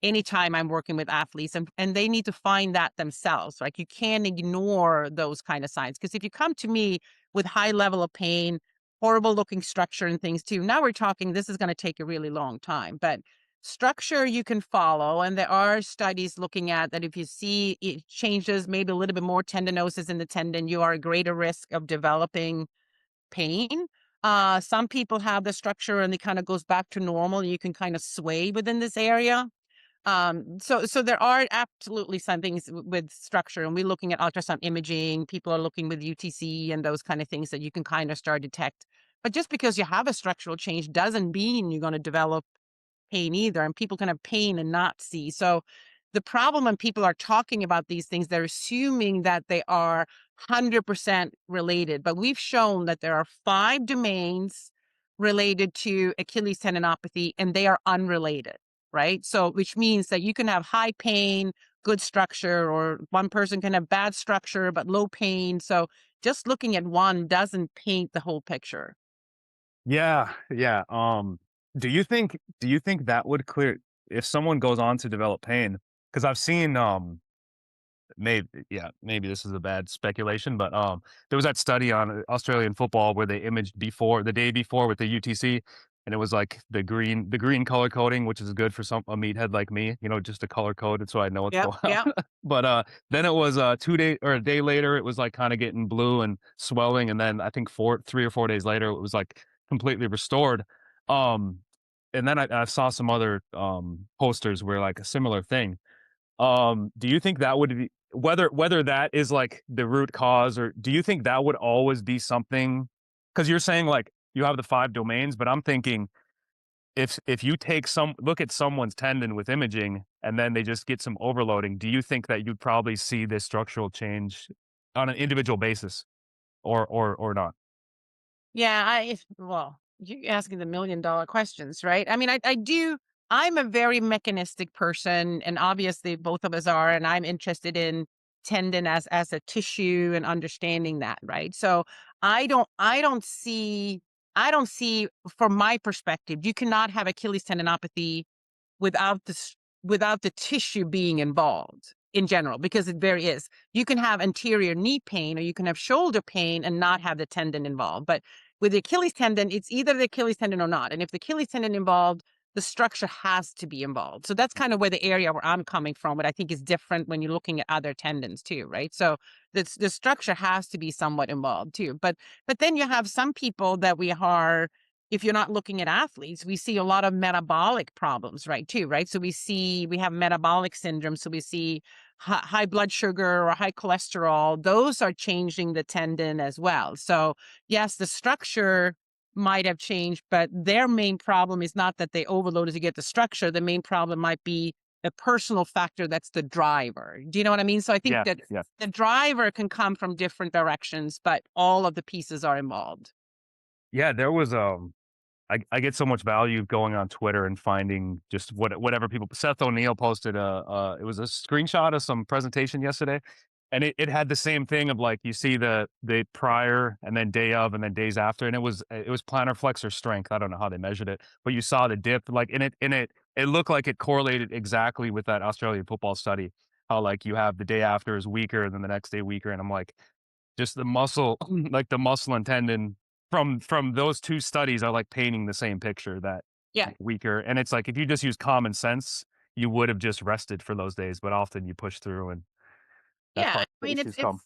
anytime I'm working with athletes, and they need to find that themselves. Like you can't ignore those kind of signs. Because if you come to me with high level of pain, horrible looking structure and things too, now we're talking this is going to take a really long time. But structure you can follow. And there are studies looking at that if you see it changes, maybe a little bit more tendinosis in the tendon, you are at greater risk of developing pain. Some people have the structure and it kind of goes back to normal. You can kind of sway within this area. So there are absolutely some things with structure, and we're looking at ultrasound imaging. People are looking with UTC and those kind of things that you can kind of start detect. But just because you have a structural change doesn't mean you're going to develop pain either, and people can have pain and not see. So the problem when people are talking about these things, they're assuming that they are 100% related. But we've shown that there are 5 domains related to Achilles tendinopathy, and they are unrelated, right? So which means that you can have high pain, good structure, or one person can have bad structure but low pain. So just looking at one doesn't paint the whole picture. Yeah, yeah. Do you think that would clear if someone goes on to develop pain? Because I've seen maybe yeah, maybe this is a bad speculation, but, there was that study on Australian football where they imaged the day before with the UTC, and it was like the green color coding, which is good for a meathead like me, just to color code it so I know what's Yep, going on. yep. But, then it was, 2 day or a day later, it was, like, kinda getting blue and swelling, and then I think 3 or 4 days later, it was, like, completely restored. Um, and then I saw some other, posters where, like, a similar thing. Do you think that would be whether that is, like, the root cause, or do you think that would always be something? Because 'cause you're saying, like, you have the 5 domains, but I'm thinking if you take look at someone's tendon with imaging and then they just get some overloading, do you think that you'd probably see this structural change on an individual basis or not? Yeah, well, you're asking the $1,000,000 questions, right? I mean, I do. I'm a very mechanistic person, and obviously both of us are, and I'm interested in tendon as a tissue and understanding that, right? So I don't see from my perspective, you cannot have Achilles tendinopathy without without the tissue being involved in general, because it very is. You can have anterior knee pain or you can have shoulder pain and not have the tendon involved. But with the Achilles tendon, it's either the Achilles tendon or not. And if the Achilles tendon involved, the structure has to be involved. So that's kind of where the area where I'm coming from, but I think is different when you're looking at other tendons too, right? So the structure has to be somewhat involved too. But then you have some people that we are, if you're not looking at athletes, we see a lot of metabolic problems, right, too, right? So we have metabolic syndrome. So we see high blood sugar or high cholesterol. Those are changing the tendon as well. So yes, the structure might have changed, but their main problem is not that they overloaded to get the structure. The main problem might be the personal factor that's the driver. Do you know what I mean? So I think Yeah, that yeah. the driver can come from different directions, but all of the pieces are involved. Yeah, there was, I get so much value going on Twitter and finding just whatever people. Seth O'Neill posted it was a screenshot of some presentation yesterday, and it had the same thing of like you see the prior and then day of and then days after, and it was plantar flexor strength. I don't know how they measured it, but you saw the dip like it looked like it correlated exactly with that Australian football study. How like you have the day after is weaker and then the next day weaker, and I'm like, just the muscle, like the muscle and tendon from those 2 studies are like painting the same picture that Yeah. like weaker. And it's like if you just use common sense, you would have just rested for those days, but often you push through and that's Yeah, how I the mean, issues come.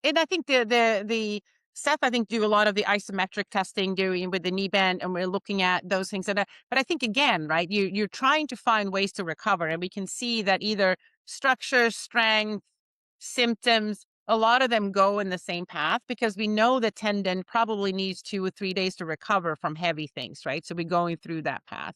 and I think the Seth, I think, do a lot of the isometric testing doing with the knee bend, and we're looking at those things. But I think again, right, you're trying to find ways to recover, and we can see that either structure, strength, symptoms, a lot of them go in the same path because we know the tendon probably needs 2 or 3 days to recover from heavy things, right? So we're going through that path.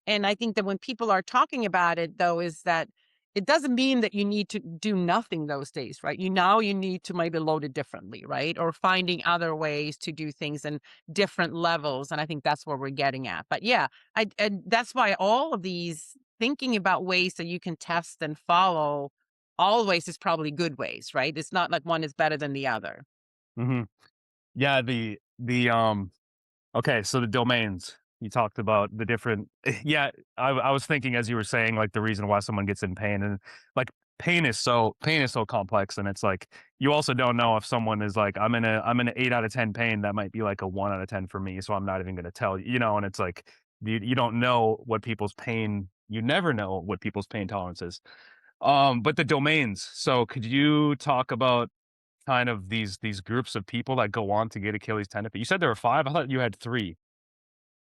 And I think that when people are talking about it, though, is that it doesn't mean that you need to do nothing those days, right? You need to maybe load it differently, right? Or finding other ways to do things in different levels. And I think that's where we're getting at. But yeah, and that's why all of these thinking about ways that you can test and follow always is probably good ways, right? It's not like one is better than the other. Hmm. Yeah, the okay, so the domains. You talked about the different yeah, I was thinking as you were saying, like, the reason why someone gets in pain and, like, pain is so complex, and it's like, you also don't know if someone is like, I'm in a 8 out of 10 pain, that might be like a 1 out of 10 for me, so I'm not even gonna tell you, and it's like, you don't know what people's pain you never know what people's pain tolerance is. But the domains, so could you talk about kind of these groups of people that go on to get Achilles tendon? You said there were 5? I thought you had 3.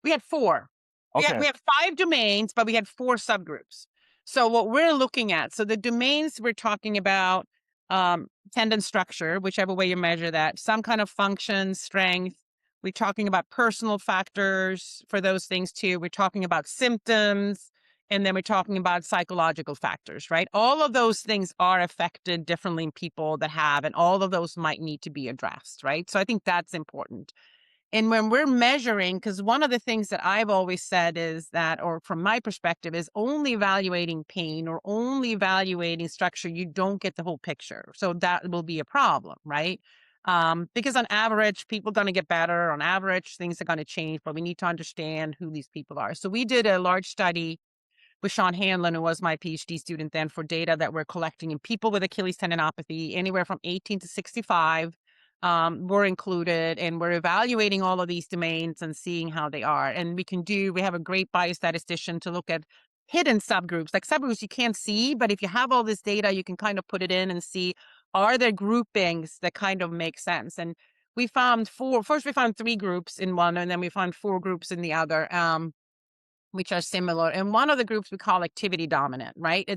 We had 4. Okay. We have 5 domains, but we had 4 subgroups. So what we're looking at, so the domains we're talking about, tendon structure, whichever way you measure that, some kind of function, strength. We're talking about personal factors for those things too. We're talking about symptoms, and then we're talking about psychological factors, right? All of those things are affected differently in people that have, and all of those might need to be addressed, right? So I think that's important. And when we're measuring, because one of the things that I've always said is that, or from my perspective, is only evaluating pain or only evaluating structure, you don't get the whole picture. So that will be a problem, right? Because on average, people are going to get better. On average, things are going to change, but we need to understand who these people are. So we did a large study with Sean Hanlon, who was my PhD student then, for data that we're collecting in people with Achilles tendinopathy, anywhere from 18 to 65 were included. And we're evaluating all of these domains and seeing how they are. And we have a great biostatistician to look at hidden subgroups, like subgroups you can't see, but if you have all this data, you can kind of put it in and see, are there groupings that kind of make sense? And we found first we found 3 groups in one, and then we found 4 groups in the other. Which are similar. And one of the groups we call activity dominant, right?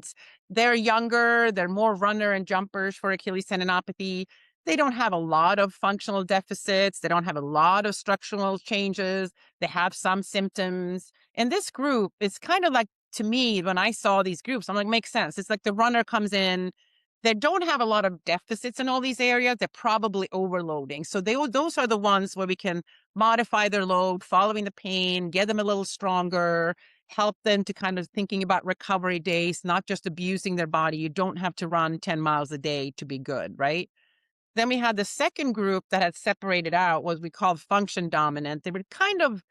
They're younger, they're more runner and jumpers for Achilles tendinopathy. They don't have a lot of functional deficits. They don't have a lot of structural changes. They have some symptoms. And this group is kind of like, to me, when I saw these groups, I'm like, makes sense. It's like the runner comes in, they don't have a lot of deficits in all these areas. They're probably overloading. So those are the ones where we can modify their load, following the pain, get them a little stronger, help them to kind of thinking about recovery days, not just abusing their body. You don't have to run 10 miles a day to be good, right? Then we had the second group that had separated out, what we called function dominant. They were kind of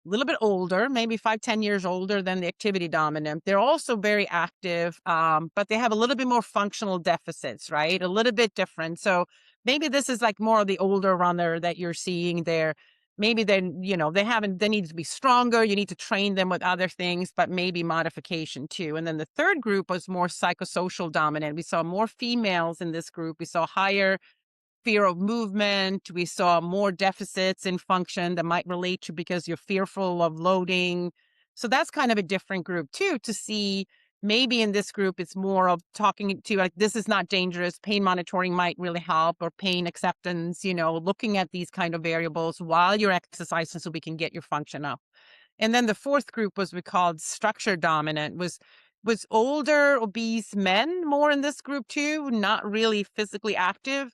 a little bit older, maybe 5, 10 years older than the activity dominant. They're also very active, but they have a little bit more functional deficits, right? A little bit different. So maybe this is like more of the older runner that you're seeing there. Maybe then, they need to be stronger. You need to train them with other things, but maybe modification too. And then the third group was more psychosocial dominant. We saw more females in this group. We saw higher fear of movement. We saw more deficits in function that might relate to because you're fearful of loading. So that's kind of a different group too, to see maybe in this group, it's more of talking to like, this is not dangerous. Pain monitoring might really help, or pain acceptance, looking at these kind of variables while you're exercising so we can get your function up. And then the fourth group was we called structure dominant, was older, obese men more in this group too, not really physically active.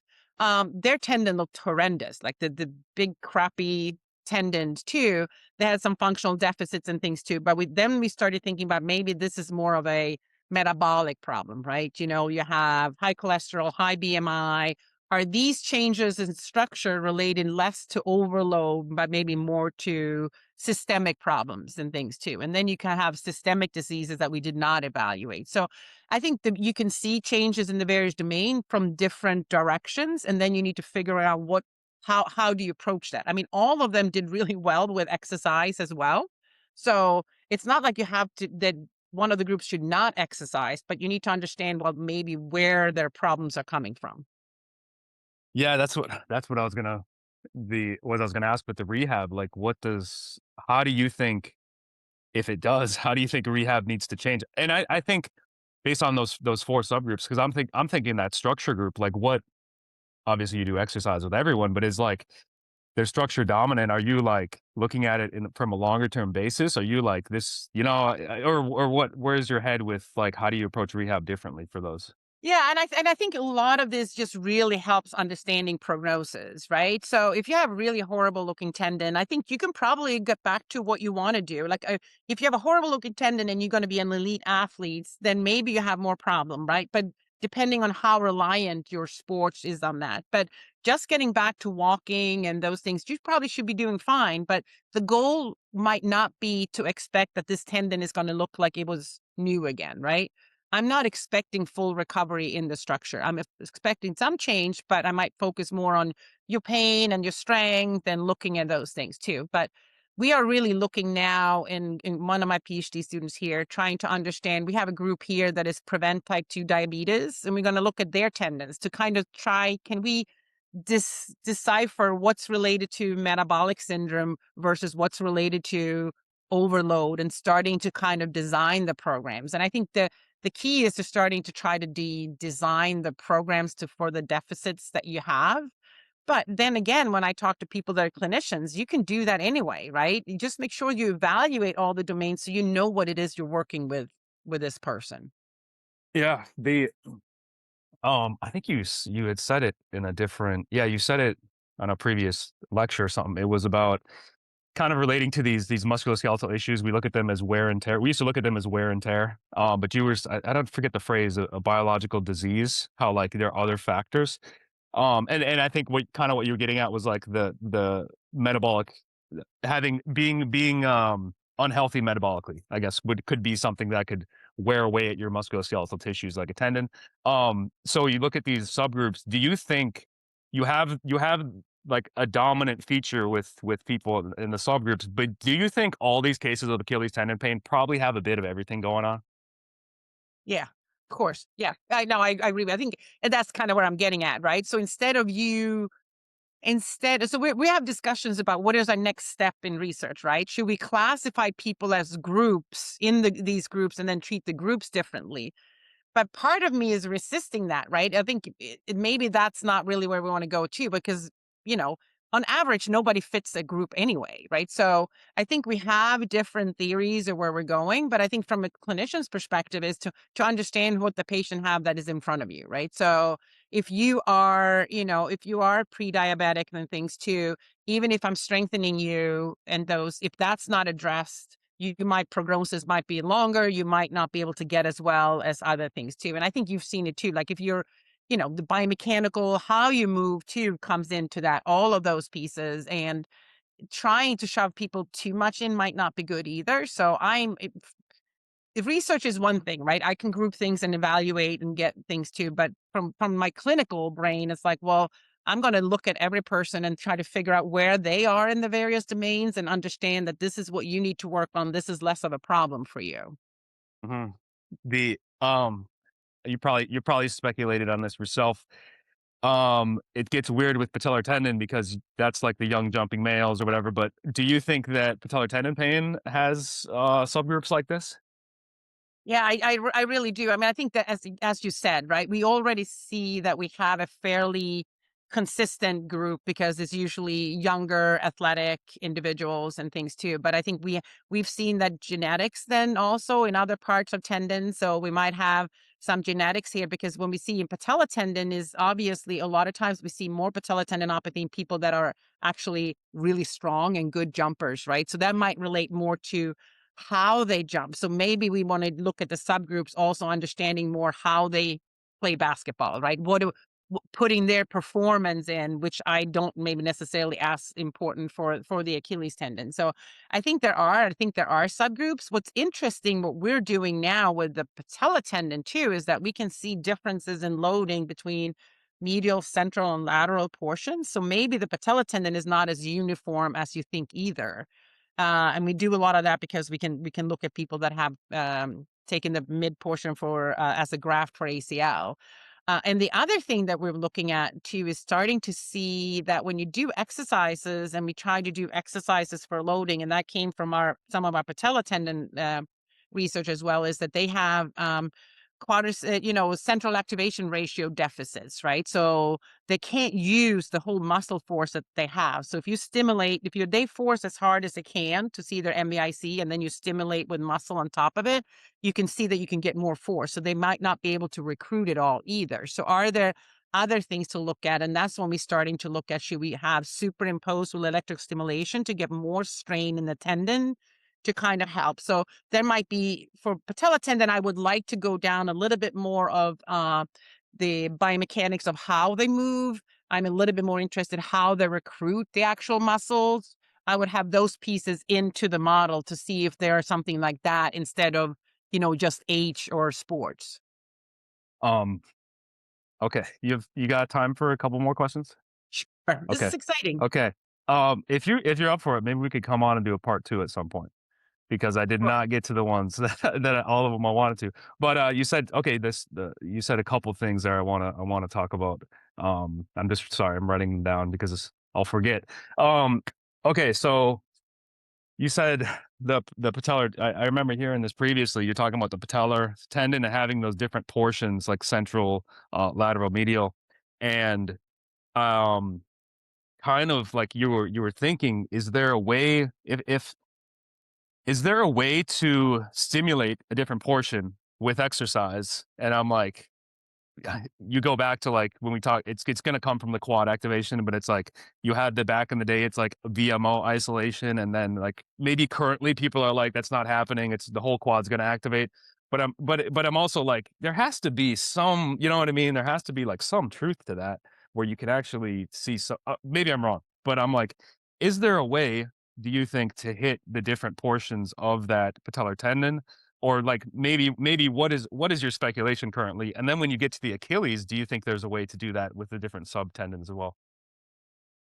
Their tendon looked horrendous, like the big crappy tendons too. They had some functional deficits and things too. But we started thinking about maybe this is more of a metabolic problem, right? You have high cholesterol, high BMI. Are these changes in structure related less to overload, but maybe more to systemic problems and things too? And then you can have systemic diseases that we did not evaluate. So I think that you can see changes in the various domain from different directions, and then you need to figure out how do you approach that? I mean, all of them did really well with exercise as well. So it's not like you have to that one of the groups should not exercise, but you need to understand maybe where their problems are coming from. Yeah, that's what I was gonna ask, but the rehab, like, how do you think, if it does, how do you think rehab needs to change? And I think based on those 4 subgroups, because I'm thinking that structure group, like, what obviously you do exercise with everyone, but is like they're structure dominant. Are you like looking at it from a longer term basis? Are you like this, or what? Where's your head with like how do you approach rehab differently for those? Yeah, and I think a lot of this just really helps understanding prognosis, right? So if you have really horrible looking tendon, I think you can probably get back to what you want to do. Like if you have a horrible looking tendon and you're going to be an elite athlete, then maybe you have more problem, right? But depending on how reliant your sports is on that. But just getting back to walking and those things, you probably should be doing fine. But the goal might not be to expect that this tendon is going to look like it was new again, right? I'm not expecting full recovery in the structure. I'm expecting some change, but I might focus more on your pain and your strength and looking at those things too. But we are really looking now in one of my PhD students here, trying to understand. We have a group here that is prevent type 2 diabetes, and we're going to look at their tendons to kind of try, can we decipher what's related to metabolic syndrome versus what's related to overload, and starting to kind of design the programs. And I think the key is to starting to try to design the programs for the deficits that you have. But then again, when I talk to people that are clinicians, you can do that anyway, right? You just make sure you evaluate all the domains so you know what it is you're working with this person. Yeah, I think you had said it in a different, yeah, you said it on a previous lecture or something. It was about kind of relating to these musculoskeletal issues. We look at them as wear and tear. We used to look at them as wear and tear. But I don't forget the phrase, a biological disease, how like there are other factors. And I think what you were getting at was like the metabolic, being unhealthy metabolically, I guess could be something that could wear away at your musculoskeletal tissues like a tendon. So you look at these subgroups, do you think you have like a dominant feature with people in the subgroups, but do you think all these cases of Achilles tendon pain probably have a bit of everything going on? Yeah, of course. Yeah, I know. I agree. I think and that's kind of what I'm getting at, right? So so we have discussions about what is our next step in research, right? Should we classify people as groups in these groups and then treat the groups differently? but part of me is resisting that, right? I think maybe that's not really where we want to go to because, you know, on average, nobody fits a group anyway, right? So I think we have different theories of where we're going, but I think from a clinician's perspective is to understand what the patient have that is in front of you, right? So if you are, if you are pre-diabetic and things too, even if I'm strengthening you and those, if that's not addressed, you might prognosis might be longer. You might not be able to get as well as other things too. And I think you've seen it too. Like if you're, the biomechanical, how you move too comes into that, all of those pieces. And trying to shove people too much in might not be good either. So if research is one thing, right? I can group things and evaluate and get things too, but from my clinical brain, it's like, well, I'm going to look at every person and try to figure out where they are in the various domains and understand that this is what you need to work on. This is less of a problem for you. Mhm. The you probably speculated on this yourself. It gets weird with patellar tendon because that's like the young jumping males or whatever. But do you think that patellar tendon pain has subgroups like this? Yeah, I really do. I mean, I think that as you said, right, we already see that we have a fairly consistent group because it's usually younger, athletic individuals and things too. But I think we've seen that genetics then also in other parts of tendons. So we might have some genetics here because when we see in patella tendon is obviously a lot of times we see more patella tendinopathy in people that are actually really strong and good jumpers, right? So that might relate more to how they jump. So maybe we want to look at the subgroups, also understanding more how they play basketball, right? Putting their performance in, which I don't maybe necessarily as important for the Achilles tendon. So I think there are subgroups. What's interesting, what we're doing now with the patella tendon too, is that we can see differences in loading between medial, central, and lateral portions. So maybe the patella tendon is not as uniform as you think either. And we do a lot of that because we can look at people that have taken the mid portion for as a graft for ACL. And the other thing that we're looking at too is starting to see that when you do exercises, and we try to do exercises for loading, and that came from our some of our patella tendon research as well, is that they have central activation ratio deficits, right? So they can't use the whole muscle force that they have. So if you stimulate, if they force as hard as they can to see their MVIC, and then you stimulate with muscle on top of it, you can see that you can get more force. So they might not be able to recruit it all either. So are there other things to look at? And that's when we're starting to look at, should we have superimposed with electric stimulation to get more strain in the tendon to kind of help? So there might be for patella tendon, I would like to go down a little bit more of the biomechanics of how they move. I'm a little bit more interested how they recruit the actual muscles. I would have those pieces into the model to see if there is something like that instead of, just age or sports. Um, okay, you got time for a couple more questions? Sure. This Okay, is exciting. okay. If you're up for it, maybe we could come on and do a part two at some point because I did Sure. not get to the ones that all of them I wanted to. But you said okay, you said a couple things there. I wanna talk about. I'm just sorry, I'm writing them down because I'll forget. Um, okay, so you said the patellar. I remember hearing this previously. You're talking about the patellar tendon and having those different portions like central, lateral, medial, and um, kind of like you were thinking. Is there a way if is there a way to stimulate a different portion with exercise? And I'm like, you go back to like when we talk, it's going to come from the quad activation, but it's like you had the back in the day, it's like VMO isolation, and then like maybe currently people are like that's not happening. It's the whole quad's going to activate. But I'm also like there has to be some, you know what I mean? There has to be like some truth to that where you can actually see. So maybe I'm wrong, but I'm like, is there a way? Do you think to hit the different portions of that patellar tendon or like maybe what is your speculation currently? And then when you get to the Achilles, do you think there's a way to do that with the different subtendons as well?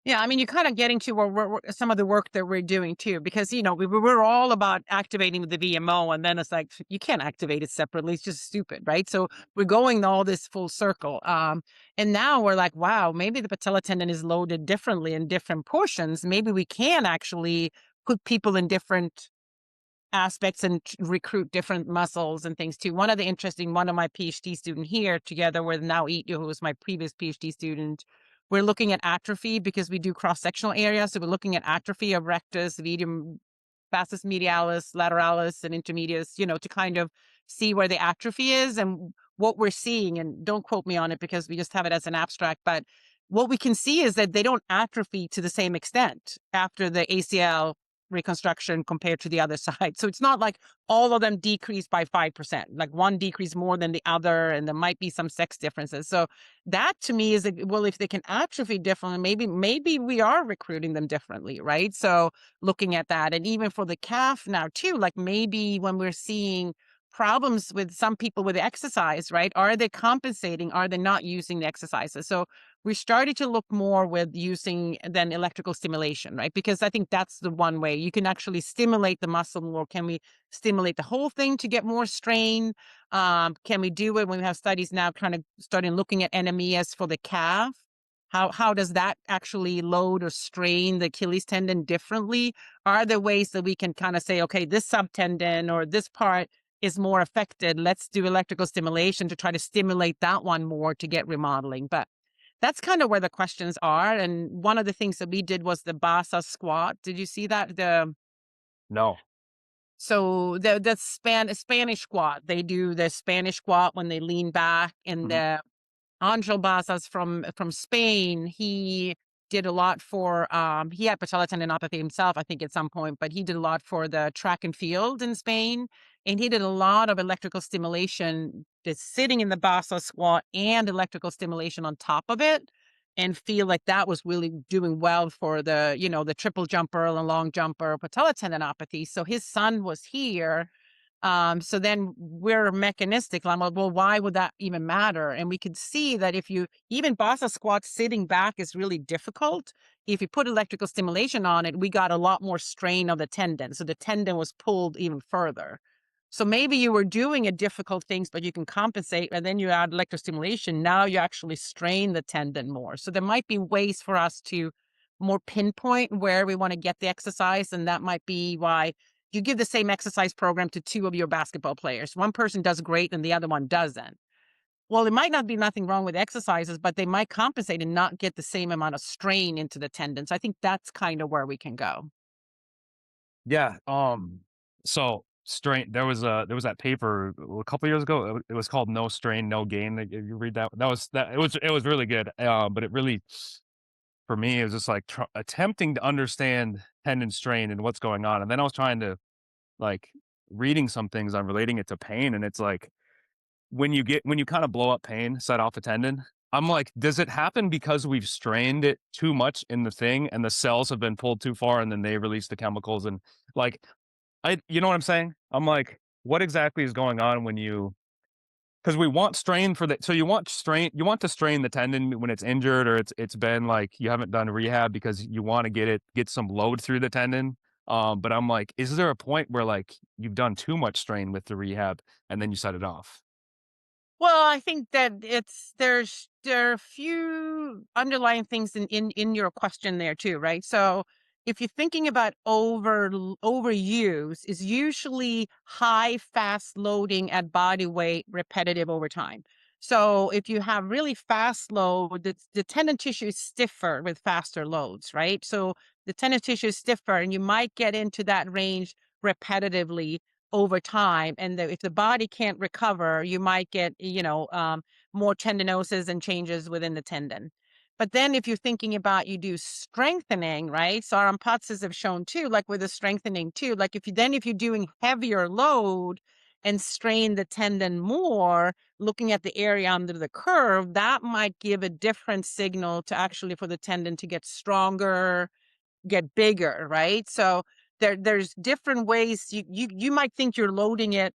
Yeah, I mean, you're kind of getting to where some of the work that we're doing too, because we're all about activating the VMO, and then it's like you can't activate it separately; it's just stupid, right? So we're going all this full circle, and now we're like, wow, maybe the patella tendon is loaded differently in different portions. Maybe we can actually put people in different aspects and recruit different muscles and things too. One of my PhD student here, together with now Ito, who was my previous PhD student, we're looking at atrophy because we do cross-sectional areas. So we're looking at atrophy of rectus, medium, vastus medialis, lateralis, and intermedius, to kind of see where the atrophy is and what we're seeing. And don't quote me on it because we just have it as an abstract, but what we can see is that they don't atrophy to the same extent after the ACL reconstruction compared to the other side. So it's not like all of them decrease by 5%, like one decrease more than the other, and there might be some sex differences. So that to me is like, well, if they can atrophy differently, maybe we are recruiting them differently, right? So looking at that, and even for the calf now too, like maybe when we're seeing problems with some people with exercise, right? Are they compensating? Are they not using the exercises? So we started to look more with using then electrical stimulation, right? Because I think that's the one way you can actually stimulate the muscle more. Can we stimulate the whole thing to get more strain? Can we do it when we have studies now kind of starting looking at NMES for the calf? How does that actually load or strain the Achilles tendon differently? Are there ways that we can kind of say, okay, this subtendon or this part is more affected? Let's do electrical stimulation to try to stimulate that one more to get remodeling. But that's kind of where the questions are. And one of the things that we did was the Basa squat. Did you see that? No. The Spanish squat. They do the Spanish squat when they lean back, and Mhm. the Angel Bazas from Spain, he did a lot for he had patellar tendinopathy himself, I think, at some point, but he did a lot for the track and field in Spain. And he did a lot of electrical stimulation, just sitting in the Basa squat and electrical stimulation on top of it, and feel like that was really doing well for the triple jumper and long jumper patellar tendinopathy. So his son was here, so then we're mechanistic. I'm like, well, why would that even matter? And we could see that if you even Basa squat sitting back is really difficult. If you put electrical stimulation on it, we got a lot more strain of the tendon. So the tendon was pulled even further. So maybe you were doing a difficult things, but you can compensate, and then you add electrostimulation. Now you actually strain the tendon more. So there might be ways for us to more pinpoint where we want to get the exercise, and that might be why you give the same exercise program to two of your basketball players. One person does great and the other one doesn't. Well, it might not be nothing wrong with exercises, but they might compensate and not get the same amount of strain into the tendons. I think that's kind of where we can go. Yeah, so strain there was that paper a couple years ago, it was called "No Strain, No Gain." Like, if you read that, it was really good, but it really for me, it was just, like, attempting to understand tendon strain and what's going on, and then I was trying to, like, reading some things on relating it to pain, and it's like, when you kinda blow up pain, set off a tendon, I'm like, does it happen because we've strained it too much in the thing and the cells have been pulled too far and then they release the chemicals and, like, you know what I'm saying? I'm like, what exactly is going on when you, because we want strain for the, so you want to strain the tendon when it's injured or it's been like you haven't done rehab because you wanna get some load through the tendon, but I'm like, is there a point where, like, you've done too much strain with the rehab and then you set it off? Well, I think that there are a few underlying things in your question there too, right? So if you're thinking about overuse is usually high fast loading at body weight repetitive over time. So if you have really fast load, the tendon tissue is stiffer with faster loads, right? So the tendon tissue is stiffer and you might get into that range repetitively over time. And if the body can't recover, you might get, more tendinosis and changes within the tendon. But then if you're thinking about you do strengthening, right? So our hypotheses have shown too, like with the strengthening too, like if you're doing heavier load and strain the tendon more, looking at the area under the curve, that might give a different signal to actually for the tendon to get stronger, get bigger, right? So there's different ways you might think you're loading it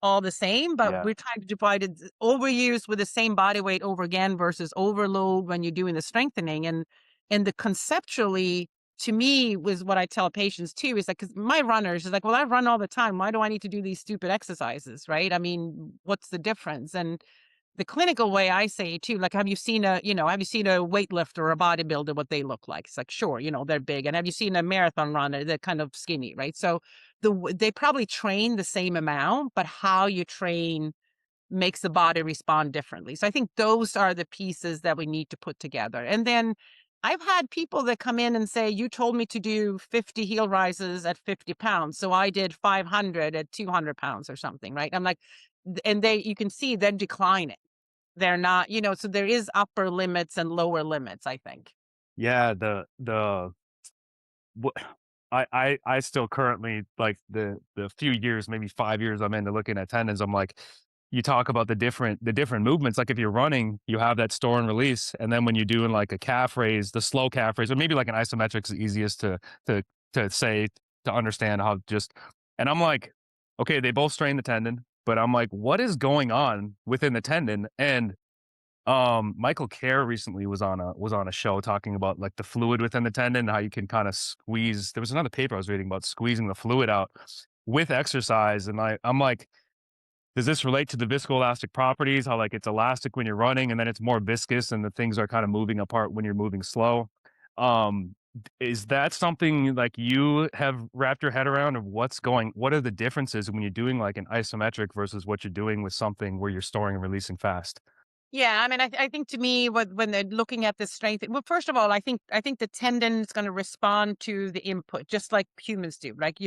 all the same, but Yeah. we're trying to divide it overuse with the same body weight over again versus overload when you're doing the strengthening. And the conceptually to me was what I tell patients too is like, because my runners is like, well, I run all the time. Why do I need to do these stupid exercises? Right. I mean, what's the difference? And the clinical way I say it too, like, have you seen have you seen a weightlifter or a bodybuilder, what they look like? It's like, sure, they're big. And have you seen a marathon runner? They're kind of skinny, right? So they probably train the same amount, but how you train makes the body respond differently. So I think those are the pieces that we need to put together. And then I've had people that come in and say, you told me to do 50 heel rises at 50 pounds. So I did 500 at 200 pounds or something, right? I'm like, and you can see they're declining. They're not, so there is upper limits and lower limits, I think. Yeah, what I still currently, like, the few years, maybe 5 years I'm into looking at tendons, I'm like, you talk about the different movements, like, if you're running, you have that store and release, and then when you're doing, like, a calf raise, the slow calf raise, or maybe, like, an isometric's the easiest to say, to understand how just and I'm like, "Okay, they both strain the tendon," but I'm like, "What is going on within the tendon?" And Michael Kerr recently was on a show talking about, like, the fluid within the tendon, how you can kind of squeeze. There was another paper I was reading about squeezing the fluid out with exercise, and I'm like, does this relate to the viscoelastic properties? How, like, it's elastic when you're running, and then it's more viscous, and the things are kind of moving apart when you're moving slow. Is that something, like, you have wrapped your head around of what are the differences when you're doing, like, an isometric versus what you're doing with something where you're storing and releasing fast? Yeah, I mean, I think to me, when they're looking at the strength, well, first of all, I think the tendon is going to respond to the input, just like humans do. Like,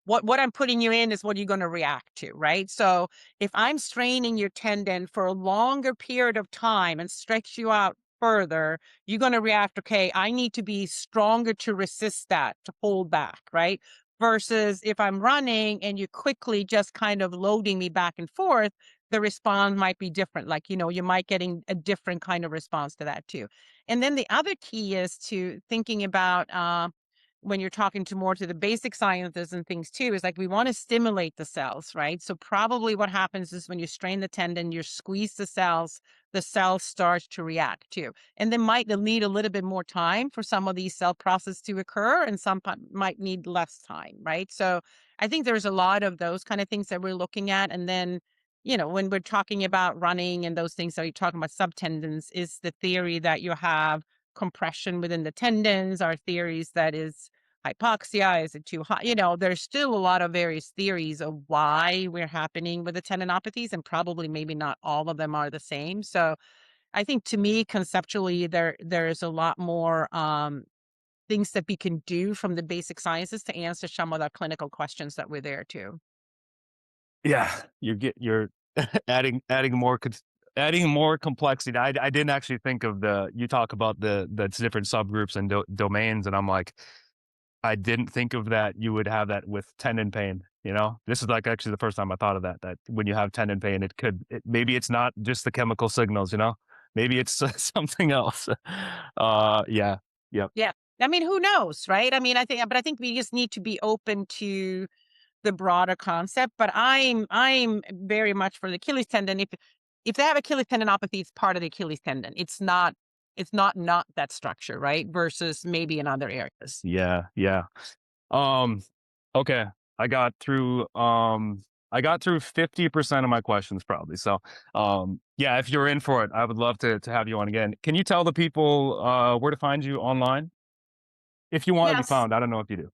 what I'm putting you in is what you're going to react to, right? So if I'm straining your tendon for a longer period of time and stretch you out further, you're going to react. Okay, I need to be stronger to resist that, to hold back, right? Versus if I'm running and you're quickly just kind of loading me back and forth, the response might be different. Like, you might getting a different kind of response to that too. And then the other key is to thinking about when you're talking to more to the basic sciences and things too, is like we want to stimulate the cells, right? So probably what happens is when you strain the tendon, you squeeze the cells start to react too. And they might need a little bit more time for some of these cell processes to occur, and some might need less time, right? So I think there's a lot of those kind of things that we're looking at. And then when we're talking about running and those things, so you're talking about subtendons, is the theory that you have compression within the tendons, our theories that is hypoxia, is it too hot? There's still a lot of various theories of why we're happening with the tendinopathies, and probably maybe not all of them are the same. So I think to me, conceptually, there's a lot more things that we can do from the basic sciences to answer some of the clinical questions that were there too. Yeah, you're adding adding more complexity. I didn't actually think of you talk about the different subgroups and domains, and I'm like, I didn't think of that you would have that with tendon pain, you know? This is, like, actually the first time I thought of that when you have tendon pain, maybe it's not just the chemical signals, you know? Maybe it's something else. Yeah, yep. Yeah. I mean, who knows, right? I mean, I think we just need to be open to the broader concept. But I'm very much for the Achilles tendon. If they have Achilles tendinopathy, it's part of the Achilles tendon. It's not that structure, right? Versus maybe in other areas. Yeah, yeah. Um, okay. I got through I got through 50% of my questions probably. So, yeah, if you're in for it, I would love to have you on again. Can you tell the people where to find you online? If you want to be Yes. found, I don't know if you do.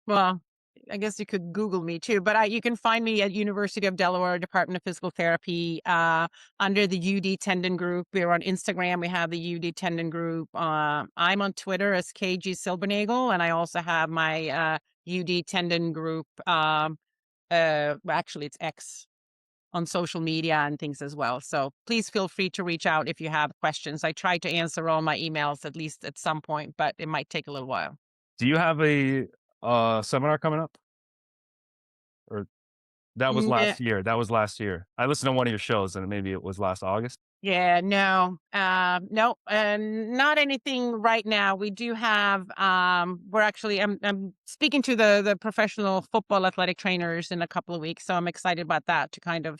Well, I guess you could Google me too, but you can find me at University of Delaware Department of Physical Therapy under the UD Tendon Group. We're on Instagram. We have the UD Tendon Group. I'm on Twitter as KG Silbernagel, and I also have my UD Tendon Group. Actually, it's X on social media and things as well. So please feel free to reach out if you have questions. I try to answer all my emails at least at some point, but it might take a little while. Do you have a seminar coming up? Or that was Yeah. last year. That was last year. I listened to one of your shows and maybe it was last August. Yeah, no, no, not anything right now. We do have, we're actually, I'm speaking to the professional football athletic trainers in a couple of weeks, so I'm excited about that to kind of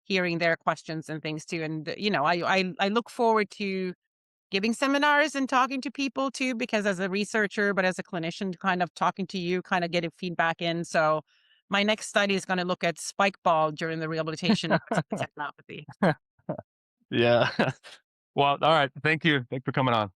hearing their questions and things too. And I look forward to giving seminars and talking to people too, because as a researcher, but as a clinician, kind of talking to you, kind of getting feedback in. So my next study is going to look at spike ball during the rehabilitation of tendinopathy. Yeah. Well, all right. Thank you. Thanks for coming on.